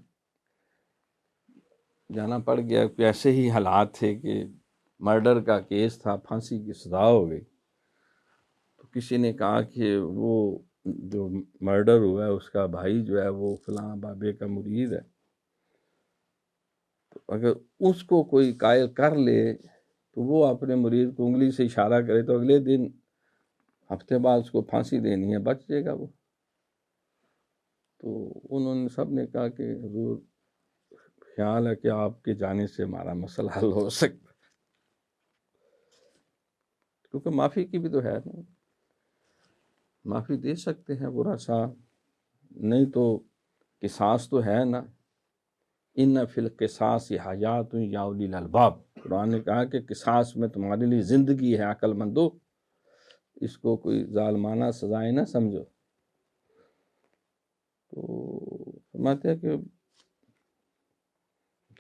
جانا پڑ گیا، ایسے ہی حالات تھے کہ مرڈر کا کیس تھا، پھانسی کی سزا ہو گئی، تو کسی نے کہا کہ وہ جو مرڈر ہوا ہے اس کا بھائی جو ہے وہ فلاں بابے کا مرید ہے، تو اگر اس کو کوئی قائل کر لے تو وہ اپنے مرید کو انگلی سے اشارہ کرے تو اگلے دن ہفتے بعد اس کو پھانسی دینی ہے، بچ جائے گا وہ۔ تو انہوں نے سب نے کہا کہ حضور خیال ہے کہ آپ کے جانے سے ہمارا مسئلہ حل ہو سکتا، کیونکہ معافی کی بھی تو ہے نا، معافی دے سکتے ہیں برا سا، نہیں تو قصاص تو ہے نا، ان فی القصاص حیات یا اولی الالباب، قرآن نے کہا کہ قصاص میں تمہارے لیے زندگی ہے عقل مندو، اس کو کوئی ظالمانہ سزائیں نہ سمجھو۔ تو فرماتے ہیں کہ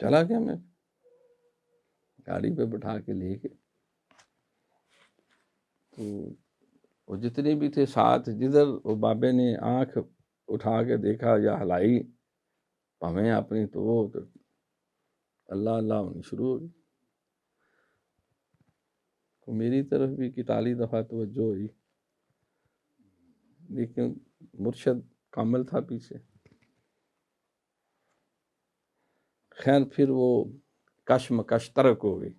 چلا گیا، میں گاڑی پہ بٹھا کے لے کے، تو وہ جتنے بھی تھے ساتھ، جدھر وہ بابے نے آنکھ اٹھا کے دیکھا یا ہلائی پاویں اپنی، تو وہ اللہ اللہ ہونی شروع ہو گئی۔ تو میری طرف بھی کتالی دفعہ توجہ ہوئی، لیکن مرشد کامل تھا پیچھے۔ خیر پھر وہ کشمکش ترک ہو گئی۔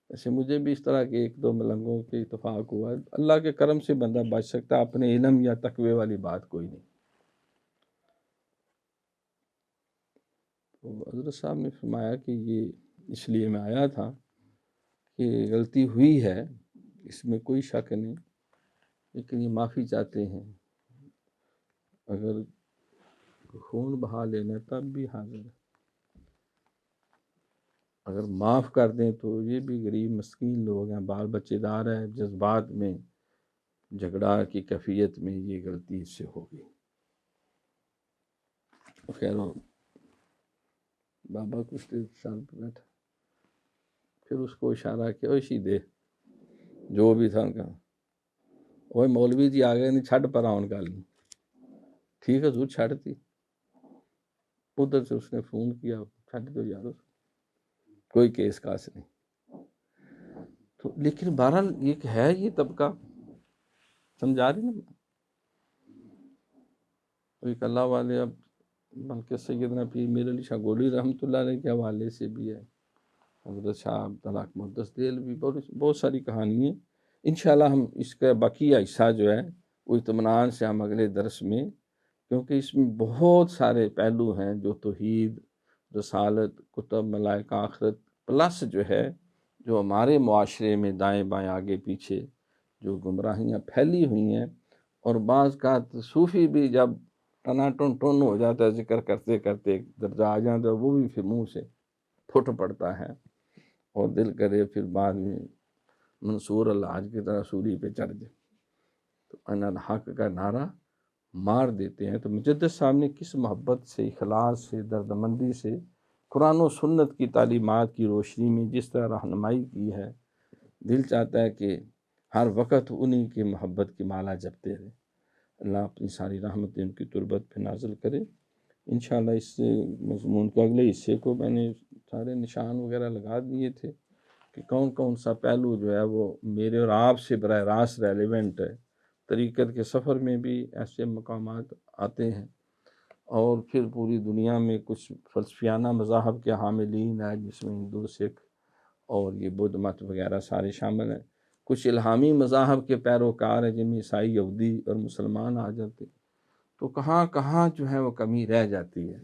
ایسے مجھے بھی اس طرح کے ایک دو ملنگوں کے اتفاق ہوا، اللہ کے کرم سے بندہ بچ سکتا، اپنے علم یا تقوی والی بات کوئی نہیں۔ تو حضرت صاحب نے فرمایا کہ یہ اس لیے میں آیا تھا کہ غلطی ہوئی ہے، اس میں کوئی شک نہیں، لیکن یہ معافی چاہتے ہیں، اگر خون بہا لینا تب بھی حاضر ہے، اگر معاف کر دیں تو یہ بھی غریب مسکین لوگ ہیں، بال بچے دار ہے، جذبات میں جھگڑا کی کیفیت میں یہ غلطی اس سے ہوگی۔ خیر بابا کچھ دیر سال پہ بیٹھا، پھر اس کو اشارہ کیا، اسی دے جو بھی تھا کہا، وہ مولوی جی آگے نہیں چھڑ پر آن گل نہیں، ٹھیک ہے حضور چھڑ دی، ادھر سے اس نے فون کیا، چھڑ دو یارو، کوئی کیس کاس نہیں۔ تو لیکن بہرحال ایک ہے یہ طبقہ، سمجھا رہی نا، ایک اللہ والے، اب بلکہ سیدنا پیر میر علی شاہ گولی رحمۃ اللہ علیہ کے حوالے سے بھی ہے، حضرت شاہ طلاق محدث دیل بھی، بہت ساری کہانی ہیں۔ انشاءاللہ ہم اس کا بقیہ حصہ جو ہے وہ اطمینان سے ہم اگلے درس میں، کیونکہ اس میں بہت سارے پہلو ہیں جو توحید، رسالت، کتب، ملائکہ، آخرت، پلس جو ہے جو ہمارے معاشرے میں دائیں بائیں آگے پیچھے جو گمراہیاں پھیلی ہوئی ہیں، اور بعض کا صوفی بھی جب ٹنا ٹن ٹن ہو جاتا ہے ذکر کرتے کرتے درجہ آ جاتا ہے، وہ بھی پھر منہ سے پھٹ پڑتا ہے، اور دل کرے پھر بعد میں منصور الحاج کی طرح سوری پہ چڑھ جائے۔ تو انا الحق کا نعرہ مار دیتے ہیں۔ تو مجدد صاحب نے کس محبت سے، اخلاص سے، دردمندی سے قرآن و سنت کی تعلیمات کی روشنی میں جس طرح رہنمائی کی ہے، دل چاہتا ہے کہ ہر وقت انہی کی محبت کی مالا جپتے رہے۔ اللہ اپنی ساری رحمتیں ان کی تربت پہ نازل کرے۔ انشاءاللہ اس مضمون کے اگلے حصے کو میں نے سارے نشان وغیرہ لگا دیے تھے کہ کون کون سا پہلو جو ہے وہ میرے اور آپ سے براہ راست ریلیونٹ ہے۔ طریقت کے سفر میں بھی ایسے مقامات آتے ہیں، اور پھر پوری دنیا میں کچھ فلسفیانہ مذاہب کے حاملین ہیں، جس میں ہندو، سکھ اور یہ بدھ مت وغیرہ سارے شامل ہیں۔ کچھ الہامی مذاہب کے پیروکار ہیں، جن میں عیسائی، یہودی اور مسلمان آ جاتے۔ تو کہاں کہاں جو ہے وہ کمی رہ جاتی ہے۔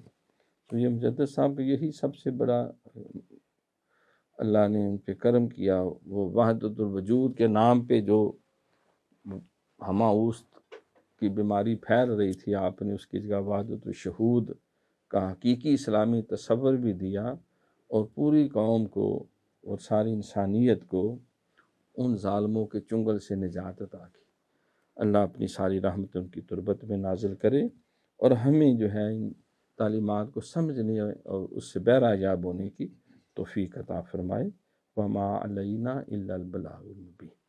تو یہ مجدد صاحب کا یہی سب سے بڑا اللہ نے ان پہ کرم کیا، وہ وحدت الوجود کے نام پہ جو ہماؤست کی بیماری پھیل رہی تھی، آپ نے اس کی جگہ وحدت الشہود کا حقیقی اسلامی تصور بھی دیا، اور پوری قوم کو اور ساری انسانیت کو ان ظالموں کے چنگل سے نجات عطا کی۔ اللہ اپنی ساری رحمت ان کی تربت میں نازل کرے، اور ہمیں جو ہے ان تعلیمات کو سمجھنے اور اس سے بہرہ یاب ہونے کی توفیق عطا فرمائے۔ وما علینا الا البلاغ المبین۔